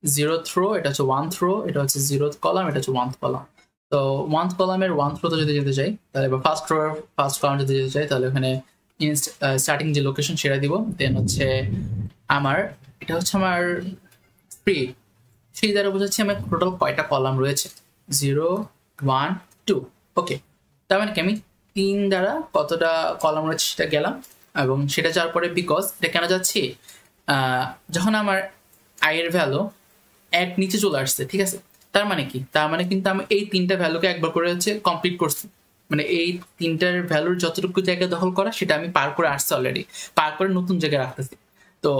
0th রো, এটা হচ্ছে 1th রো, এটা হচ্ছে 0th কলাম, এটা হচ্ছে 1th কলাম। তো 1th কলামের 1th রোতে যদি যেতে চাই তাহলে, বা ফার্স্ট রো ফার্স্ট কলাম যদি যেতে চাই তাহলে ওখানে স্টার্টিং যে লোকেশন সেটা দিব, দেন হচ্ছে আমার এটা হচ্ছে আমার ফ্রি, সেই দ্বারা বোঝাচ্ছি আমার টোটাল কয়টা কলাম রয়েছে, 0 1 2। ওকে, তার মানে কি আমি 3 দ্বারা কতটা কলাম রয়েছে সেটা গেলাম, এবং সেটা যাওয়ার পরে বিকজ এটা কেন যাচ্ছি, যখন আমার আয়ের ভ্যালু 1 নিচে চলে আসছে, ঠিক আছে, তার মানে কি, তার মানে কিন্তু আমি এই 3টা ভ্যালুকে একবার করে হচ্ছে কমপ্লিট করছি, মানে এই 3টার ভ্যালুর যতটুকু জায়গা দখল করা সেটা আমি পার করে আসছি অলরেডি, পার করে নতুন জায়গায় রাখতেছি। তো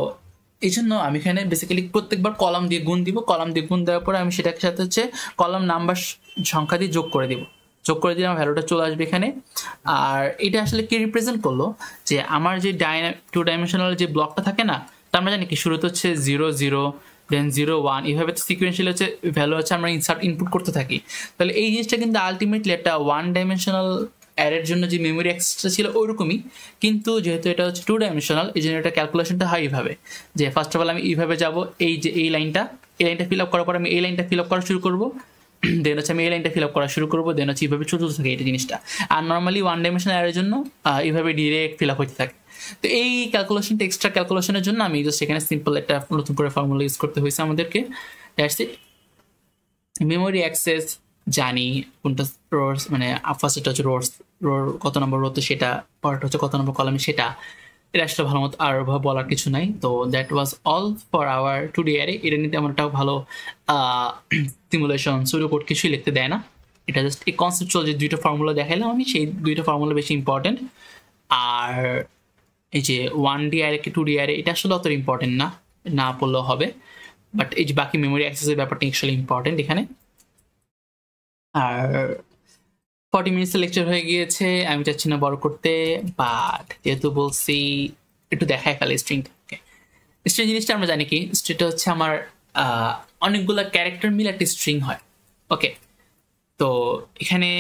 এই জন্য আমি এখানে বেসিক্যালি প্রত্যেকবার কলাম দিয়ে গুণ দিব, কলাম দিয়ে গুণ দেওয়ার পরে আমি সেটাকে সাথে হচ্ছে কলাম নাম্বার সংখ্যা দিয়ে যোগ করে দিব, যোগ করে দিলে আমার ভ্যালুটা চলে আসবে এখানে। আর এটা আসলে কি রিপ্রেজেন্ট করলো, যে আমার যে টু ডাইমেনশনাল যে ব্লকটা থাকে না, তার আমরা জানি কি শুরুতে হচ্ছে 0 0 দেন 0 1, এইভাবে সিকুয়েন্সিয়ালি হচ্ছে ভ্যালু হচ্ছে আমরা ইনপুট করতে থাকি। তাহলে এই জিনিসটা কিন্তু আলটিমেটলি একটা ওয়ান ডাইমেনশনাল অ্যারের জন্য যে মেমোরি অ্যাক্সেসটা ছিল ওইরকমই, কিন্তু যেহেতু এটা হচ্ছে টু ডাইমেনশনাল এই জন্য এটা ক্যালকুলেশনটা হয় এইভাবে, যে ফার্স্ট অফ অল আমি এইভাবে যাব, এই যে এই লাইনটা ফিল আপ করার পর আমি এই লাইনটা ফিল আপ করা শুরু করবো, দেন হচ্ছে আমি এই লাইনটা ফিল আপ করা শুরু করবো, দেন হচ্ছে এইভাবে চলতে থাকে এটা জিনিসটা। আর নর্মালি ওয়ান ডাইমেনশনাল অ্যারের জন্য এইভাবে ডিরেক্ট ফিল আপ হতে থাকে। তো এই ক্যালকুলেশনটা এক্সট্রা ক্যালকুলেশনের জন্য আমি জাস্ট এখানে সিম্পল একটা নতুন করে ফর্মুলা ইউজ করতে হয়েছে আমাদেরকে। That's it. মেমোরি অ্যাক্সেস জানি কোনটা রোর, মানে ফার্স্ট এটা হচ্ছে রোর কত নম্বর রোতে সেটা, পরেরটা হচ্ছে কত নম্বর কলামে সেটা। এটা আসলে ভালো মতো আর বলার কিছু নাই। তো that was all for our today array. এটা নিতে আমার একটা ভালো সিমুলেশন সুডো কোড কিছুই লিখতে দেয় না। এটা জাস্ট এই কনসেপচুয়াল যে দুইটা ফর্মুলা দেখাইলাম আমি, সেই দুইটা ফর্মুলা বেশি ইম্পর্টেন্ট। আর এই যে 1D অ্যারে কি 2D অ্যারে এটা আসলে অত ইম্পর্টেন্ট না, না পড়লেও হবে। বাট এই যে বাকি মেমোরি অ্যাক্সেসের ব্যাপারটা অ্যাকচুয়ালি ইম্পর্টেন্ট এখানে। আর 40 মিনিটস লেকচার হয়ে গিয়েছে, আমি চাচ্ছি না বড় করতে, বাট যেহেতু বলছি একটু দেখায় ফেলে স্ট্রিংটা। স্ট্রিং জিনিসটা আমরা জানি কি, স্ট্রিংটা হচ্ছে আমার অনেকগুলো ক্যারেক্টার মিলে একটা স্ট্রিং হয়। ওকে, তো এখানে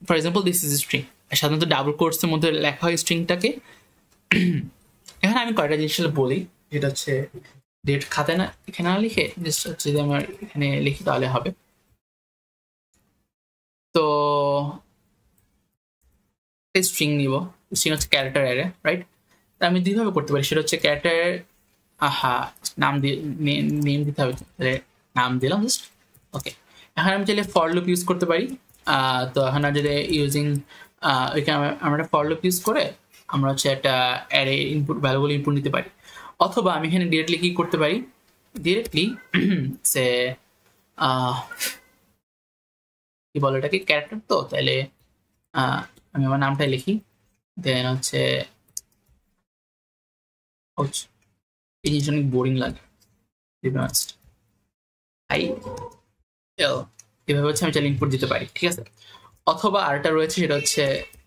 for example this is string, সাধারণত ডাবল কোটসের মধ্যে লেখা হয় স্ট্রিংটাকে। এখানে আমি কয়টা জিনিস বলি, যেটা হচ্ছে ডেট খাতে না এখানে না লিখে জাস্ট হচ্ছে যদি আমার এখানে লিখি তাহলে হবে। তো স্ট্রিং নিব, স্ট্রিং হচ্ছে ক্যারেক্টার অ্যারে, রাইট? আমি দুইভাবে করতে পারি, সেটা হচ্ছে ক্যারেক্টার নাম দিয়ে নেম দিতে হবে, নাম দিলাম জাস্ট। ওকে, এখন আমি চাইলে ফর লুপ ইউজ করতে পারি। তো এখন যদি ইউজিং ওইখানে আমরা একটা ফর লুপ ইউজ করে আমরা হচ্ছে একটা অ্যারে ইনপুট ভ্যালুগুলো ইনপুট নিতে পারি। অথবা আমি এখানে ডিরেক্টলি কি করতে পারি, ডিরেক্টলি সে কি বলে এটাকে ক্যারেক্টার, তো তাহলে আমি আমার নামটাই লিখি, দেন হচ্ছে এই জিনিসটা অনেক বোরিং লাগে এভাবে হচ্ছে আমি চাইলে ইনপুট দিতে পারি, ঠিক আছে? অথবা আরেকটা রয়েছে সেটা হচ্ছে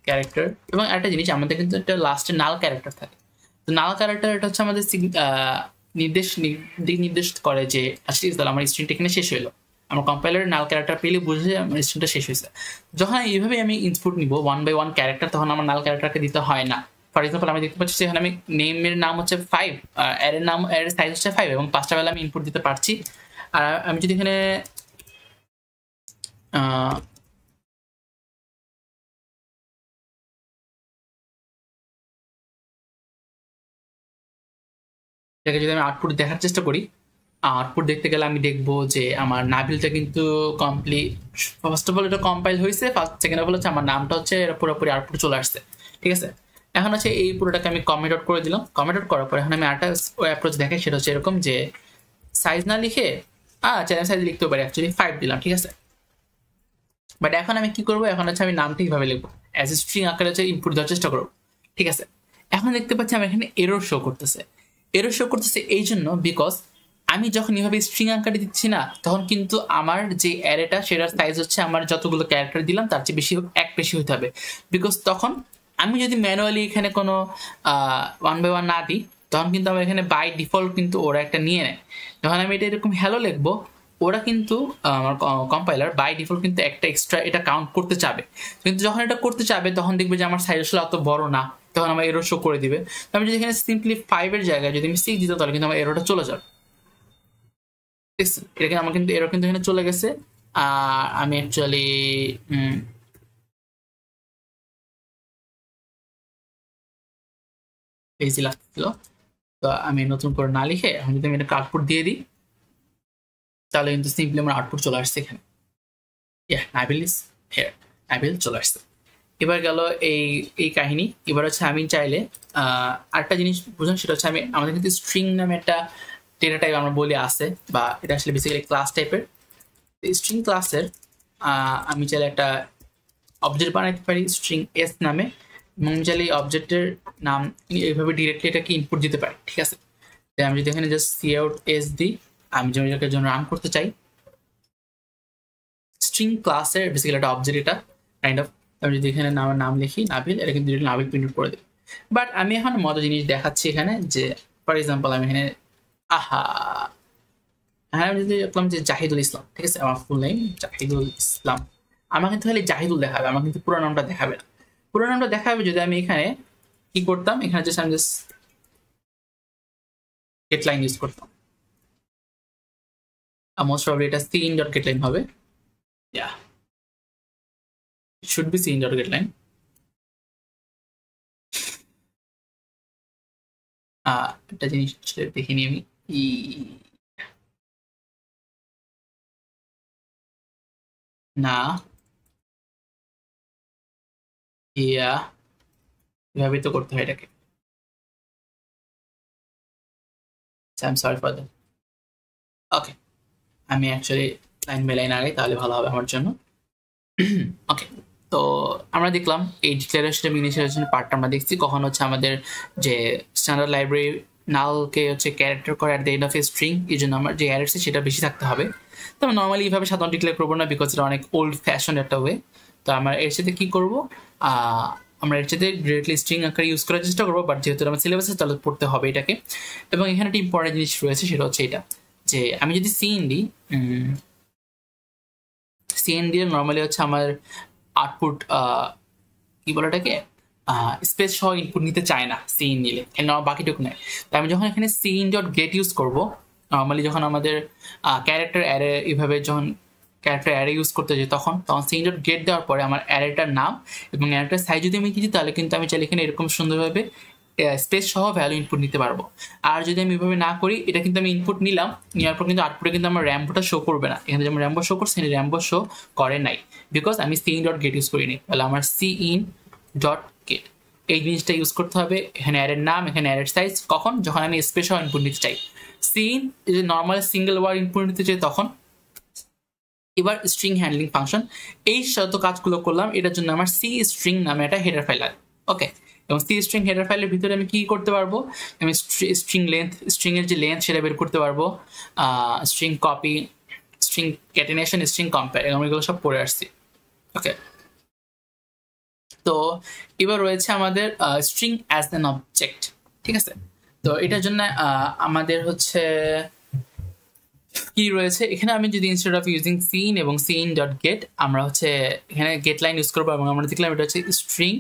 ক্যারেক্টার, এবং আরেকটা জিনিস আমাদের কিন্তু একটা লাস্টে নাল ক্যারেক্টার থাকে। তো নাল ক্যারেক্টার এটা হচ্ছে আমাদের নির্দেশ করে যে আসলে আমার স্ট্রিংটা এখানে শেষ হলো। আমার কম্পাইলারের নাল ক্যারেক্টার পেলে বুঝে আমার স্ট্রিংটা শেষ হয়েছে। যখন এইভাবে আমি ইনপুট নিব 1 by 1 ক্যারেক্টার, তখন আমার নাল ক্যারেক্টারকে দিতে হয় না। ফর এক্সাম্পল আমি দেখতে পাচ্ছি এখানে আমি নেমের নাম হচ্ছে 5, অ্যারের নাম অ্যারের সাইজ হচ্ছে 5 এবং 5টা বেলা আমি ইনপুট দিতে পারছি। আর আমি যদি এখানে এটাকে যদি আমি আউটপুট দেখার চেষ্টা করি, আউটপুট দেখতে গেলে আমি দেখবো যে আমার নাভিলটা কিন্তু কমপ্লিট, ফার্স্ট অফ অল এটা কম্পাইল হয়েছে, সেকেন্ড অফ অল হচ্ছে আমার নামটা হচ্ছে এটা পুরোপুরি আউটপুট চলে আসছে, ঠিক আছে? এখন হচ্ছে এই পুরোটাকে আমি কমেন্ট আউট করে দিলাম। কমেন্ট আউট করার পর এখন আমি আরেকটা অ্যাপ্রোচ দেখাই, সেটা হচ্ছে এরকম যে সাইজ না লিখে চ্যানেল সাইজ লিখতে পারি, অ্যাকচুয়ালি 5 দিলাম, ঠিক আছে? বাট এখন আমি কি করবো, এখন হচ্ছে আমি নামটা এইভাবে লিখবো, অ্যাজ এ স্ট্রিং আকারে হচ্ছে ইনপুট দেওয়ার চেষ্টা করবো, ঠিক আছে? এখন দেখতে পাচ্ছি আমি এখানে এরর শো করতেছে। এরর শো করতেছে এই জন্য বিকজ আমি যখন এইভাবে স্ট্রিং আকারে দিচ্ছি না, তখন কিন্তু আমার যে অ্যারেটা সেটার সাইজ হচ্ছে আমার যতগুলো ক্যারেক্টার দিলাম তার চেয়ে বেশি বেশি হতে হবে। বিকজ তখন আমি যদি ম্যানুয়ালি এখানে কোনো 1 by 1 না দিই, তখন কিন্তু আমার এখানে বাই ডিফল্ট কিন্তু ওরা একটা নিয়ে নেয়। যখন আমি এটা এরকম হ্যালো লিখবো, ওরা কিন্তু আমার কম্পাইলার বাই ডিফল্ট কিন্তু একটা এক্সট্রা এটা কাউন্ট করতে চাবে। কিন্তু যখন এটা করতে চাবে তখন দেখবে যে আমার সাইজ আসলে অত বড় না, তখন আমার এরর শো করে দিবে। আমি যদি এখানে সিম্পলি 5 এর জায়গায় যদি আমি 6 দিতে, তাহলে কিন্তু আমার এররটা চলে যাবে। এটা আমার কিন্তু এরর কিন্তু এখানে চলে গেছে। আর আমি অ্যাকচুয়ালি পেজি লাগছিল, তো আমি নতুন করে না লিখে এখন যদি আমি এটা আউটপুট দিয়ে দিই, তাহলে কিন্তু সিম্পলি আমার আউটপুট চলে আসছে এখানে। নাবিল ইজ হিয়ার, নাবিল চলে আসছে। এবার গেল এই এই কাহিনী। এবার হচ্ছে আমি চাইলে আরেকটা জিনিস বুঝলাম, সেটা হচ্ছে আমি আমাদের কিন্তু স্ট্রিং নামে একটা ডেটা টাইপ আমরা বলি আছে, বা এটা আসলে বেসিক্যালি ক্লাস টাইপের। স্ট্রিং ক্লাসের আমি চাইলে একটা অবজেক্ট বানাইতে পারি স্ট্রিং এস নামে, এবং আমি চাইলে এই অবজেক্টের নাম এইভাবে ডিরেক্টলি এটাকে ইনপুট দিতে পারি, ঠিক আছে? আমি যদি এখানে জাস্ট সি আউট এস দিই, আমি যেমন এটাকে জন্য রান করতে চাই, স্ট্রিং ক্লাসের বেসিক্যালি একটা অবজেক্ট এটা কাইন্ড অফ। আমি যদি এখানে নাম লিখি নাভিল, এটা কিন্তু নাভিল প্রিন্ট করে দেবে। বাট আমি এখন মজার জিনিস দেখাচ্ছি এখানে, যে ফর এক্সাম্পল আমি এখানে হ্যাঁ আমি যদি দেখলাম যে জাহিদুল ইসলাম, ঠিক আছে? আমার ফুল নেম জাহিদুল ইসলাম, আমার কিন্তু খালি জাহিদুল দেখাবে, আমার কিন্তু পুরো নামটা দেখাবে না। পুরো নামটা দেখাবে যদি আমি এখানে কি করতাম, এখানে জাস্ট আমি জাস্ট গেটলাইন ইউজ করতাম। মোস্ট প্রবাবলি এটা সিন ডট গেটলাইন হবে। yeah, it should be scene dot getLine. একটা জিনিস দেখে নিই আমি না ইয়া এভাবেই তো করতে হয় এটাকে। I'm sorry for that. ওকে, আমি অ্যাকচুয়ালি লাইন বাই লাইন আগে তাহলে ভালো হবে আমার জন্য। ওকে, তো আমরা দেখলাম এই ডিক্লারেশন ইনিশিয়ালাইজেশন পার্টটা আমরা দেখছি কখন হচ্ছে আমাদের যে স্ট্যান্ডার্ড লাইব্রেরি নালকে হচ্ছে ক্যারেক্টার করে at the end of a string, এই জন্য আমার যে অ্যারেসে সেটা বেশি থাকতে হবে। তো আমরা নর্মালি এইভাবে সাধারণ ডিক্লেয়ার করবো না, বিকজ এটা অনেক ওল্ড ফ্যাশন একটা ওয়ে। তো আমরা এর সাথে কী করবো, আমরা এর সাথে ডিরেক্টলি স্ট্রিং আকারে ইউজ করার চেষ্টা করবো, বাট যেহেতু আমার সিলেবাসে তাহলে পড়তে হবে এটাকে। এবং এখানে একটা ইম্পর্টেন্ট জিনিস রয়েছে, সেটা হচ্ছে এটা যে আমি যদি সিএন দিই, সিএন দিয়ে নর্মালি হচ্ছে আমার আউটপুট কি বলে এটাকে স্পেস সহ ইনপুট নিতে চায় না সিইন নিলে, বাকিটুকু নেয়। তো আমি যখন এখানে সিইন ডট গেট ইউজ করবো, নর্মালি যখন আমাদের ক্যারেক্টার অ্যারে এইভাবে যখন ক্যারেক্টার অ্যারে ইউজ করতে যাই তখন সিইন ডট গেট দেওয়ার পরে আমার অ্যারেটার নাম এবং অ্যারেটার সাইজ যদি আমি দিই, তাহলে কিন্তু আমি চাইলে এখানে এরকম সুন্দরভাবে স্পেস সহ ভ্যালু ইনপুট নিতে পারবো। আর যদি আমি এভাবে না করি, এটা কিন্তু আমি ইনপুট নিলাম, নেওয়ার পর কিন্তু আউটপুটে কিন্তু আমার র্যাম্বোটা শো করবে না। এখানে যেমন র্যাম্বো শো করছে, র্যাম্বো শো করে নাই, বিকজ আমি সিইন ডট গেট ইউজ করিনি। তাহলে আমার সিইন ডট গেট এই জিনিসটা ইউজ করতে হবে। এখানে অ্যারের নাম, এখানে অ্যারের সাইজ, কখন যখন আমি স্পেস সহ ইনপুট নিতে চাই। সিইন যদি নর্মাল সিঙ্গেল ওয়ার্ড ইনপুট নিতে চাই তখন। এবার স্ট্রিং হ্যান্ডলিং ফাংশন, এই শত কাজগুলো করলাম, এটার জন্য আমার সি স্ট্রিং নামে একটা হেডার ফাইল আছে। ওকে, এবং সি স্ট্রিং হেডার ফাইলের ভিতরে আমি কি করতে পারবো, আমি স্ট্রিং লেন্থ, স্ট্রিংয়ের যে লেন্থ সেটা বের করতে পারবো, string copy, string concatenation, string compare, এবং এগুলো সব পড়ে আসছি। ওকে, তো এবার রয়েছে আমাদের স্ট্রিং অ্যাজ অ্যান অবজেক্ট, ঠিক আছে। তো এটার জন্য আমাদের হচ্ছে কি রয়েছে এখানে, আমি যদি ইনস্টেড অফ ইউজিং সিন এবং সিন ডট গেট, আমরা হচ্ছে এখানে গেট লাইন ইউজ করবো, এবং আমরা দেখলাম এটা হচ্ছে স্ট্রিং,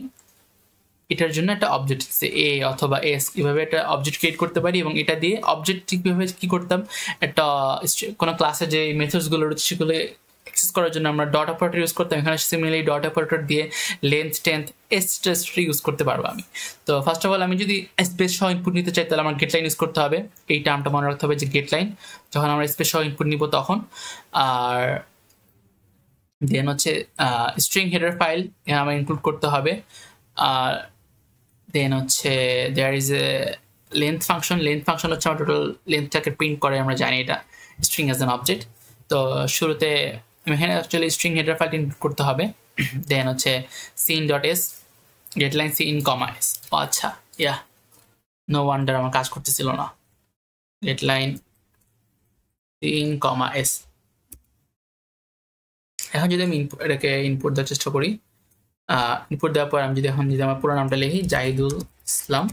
এটার জন্য একটা অবজেক্ট আছে এ অথবা এস, এভাবে একটা অবজেক্ট ক্রিয়েট করতে পারি। এবং এটা দিয়ে অবজেক্ট ঠিকভাবে কি করতাম, একটা কোনো ক্লাসে যে মেথডসগুলো রয়েছে সেগুলো অ্যাক্সেস করার জন্য আমরা ডট অপারেটর ইউজ করতাম। এখানে সিমিলারলি ডট অপারেটর দিয়ে লেন্থ, টেন্থ, এসটা ইউজ করতে পারবো আমি। তো ফার্স্ট অফ অল আমি যদি স্পেস সহ ইনপুট নিতে চাই, তাহলে আমার গেট লাইন ইউজ করতে হবে। এই টার্মটা মনে রাখতে হবে যে গেট লাইন, যখন আমরা স্পেস সহ ইনপুট নিব তখন। আর দেন হচ্ছে স্ট্রিং হেডার ফাইল এখানে আমার ইনক্লুড করতে হবে। আর দেন হচ্ছে there is a length function, length function হচ্ছে আমার টোটাল লেন্থটাকে প্রিন্ট করে, আমরা জানি এটা স্ট্রিং অ্যাজ অ্যান অবজেক্ট। তো শুরুতে এখানে actually string header file include করতে হবে। দেন হচ্ছে সিন ডট এস, গেটলাইন সিন কমা এস। ও আচ্ছা, ইয়া, নো ওয়ান্ডার আমার কাজ করতেছিল না। গেটলাইন সিন কমা এস। এখন যদি আমি এটাকে ইনপুট দেওয়ার চেষ্টা করি, ইনপুট দেওয়ার পর আমি যদি এখন যদি আমার পুরো নামটা লিখি জাহিদুল ইসলাম,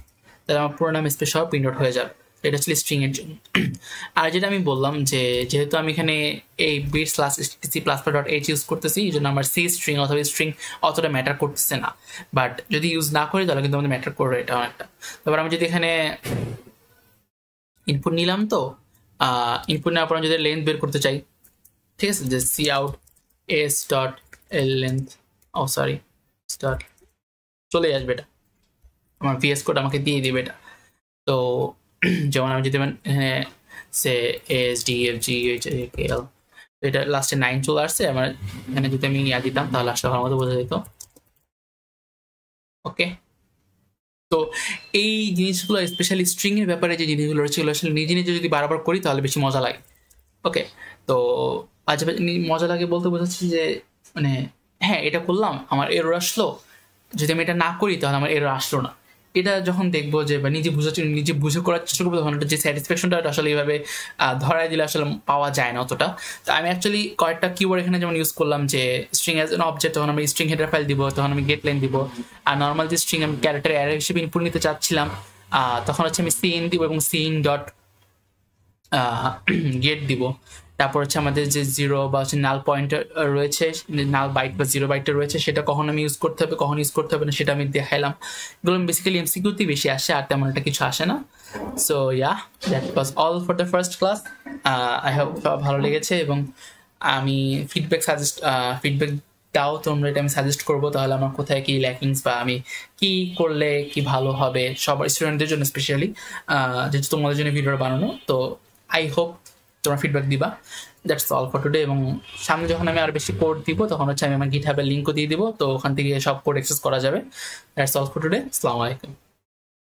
তাহলে আমার পুরো নাম স্পেস সহ প্রিন্ট আউট হয়ে যাবে। এটা হচ্ছে স্ট্রিং এর জন্য। আর যেটা আমি বললাম যে যেহেতু আমি এখানে এই bit slash C plus dot h use করতেছি, এই জন্য আমার সি স্ট্রিং অথবা স্ট্রিং অতটা ম্যাটার করতেছে না। বাট যদি ইউজ না করি তাহলে কিন্তু আমাদের ম্যাটার করবে এটা অনেকটা। তারপর আমি যদি এখানে ইনপুট নিলাম, তো ইনপুট নেওয়ার পর যদি লেন্থ বের করতে চাই, ঠিক আছে, যে c out s dot l length, oh sorry dot, চলে আসবে এটা, আমার ভিএস কোড আমাকে দিয়ে দিবে এটা। তো যেমন আমি যদি এখানে say S D F G H K L, এটা লাস্টে 9 চলে আসছে, আমার এখানে যদি আমি ইয়া দিতাম তাহলে আসলে ভালো মতো বোঝা যেত। ওকে, তো এই জিনিসগুলো স্পেশালি স্ট্রিং এর ব্যাপারে যে জিনিসগুলো রয়েছে এগুলো আসলে নিজে নিজে যদি বারবার করি তাহলে বেশি মজা লাগে। ওকে, তো আজ মজা লাগে বলতে বোঝাচ্ছি যে মানে হ্যাঁ এটা করলাম আমার এরর আসলো, যদি আমি এটা না করি তাহলে আমার এরর আসলো না। এটা যখন দেখবো যে বা নিজে বুঝে করার চেষ্টা করবো, তখন যে স্যাটিসফ্যাকশনটা আসলে এইভাবে ধরাই দিলে আসলে পাওয়া যায় না অতটা। তো আমি অ্যাকচুয়ালি কয়েকটা কিওয়ার্ড এখানে যেমন ইউজ করলাম, যে স্ট্রিং অ্যাজ এন অবজেক্ট, তখন আমি স্ট্রিং হেডার ফাইল দিব, তখন আমি গেট লাইন দিব। আর নর্মাল যে স্ট্রিং আমি ক্যারেক্টার অ্যারে হিসেবে ইনপুট নিতে চাচ্ছিলাম, তখন হচ্ছে আমি সিন দিব এবং সিন ডট গেট দিব। তারপর হচ্ছে আমাদের যে জিরো বা হচ্ছে নাল পয়েন্টার রয়েছে, নাল বাইট বা জিরো বাইটটা রয়েছে, সেটা কখন আমি ইউজ করতে হবে কখন ইউজ করতে হবে না সেটা আমি দেখাইলাম। এগুলো বেসিক্যালি এমসিকিউতেই বেশি আসে, আর তেমন একটা কিছু আসে না। So yeah, that was all for the first class. I hope ভালো লেগেছে, এবং আমি ফিডব্যাক দাও তোমরা, এটা আমি সাজেস্ট করবো তাহলে আমার কোথায় কি ল্যাকিংস বা আমি কি করলে কি ভালো হবে সবার স্টুডেন্টদের জন্য স্পেশালি, যেহেতু তোমাদের জন্য ভিডিও বানানো। তো আই হোপ তোমরা ফিডব্যাক দিবা। That's all for today. এবং সামনে যখন আমি আরো বেশি কোড দিব তখন হচ্ছে আমি আমার গিটহাবের লিঙ্কও দিয়ে দিব, তো ওখান থেকে সব কোড অ্যাক্সেস করা যাবে। That's all for today. আসসালামু আলাইকুম।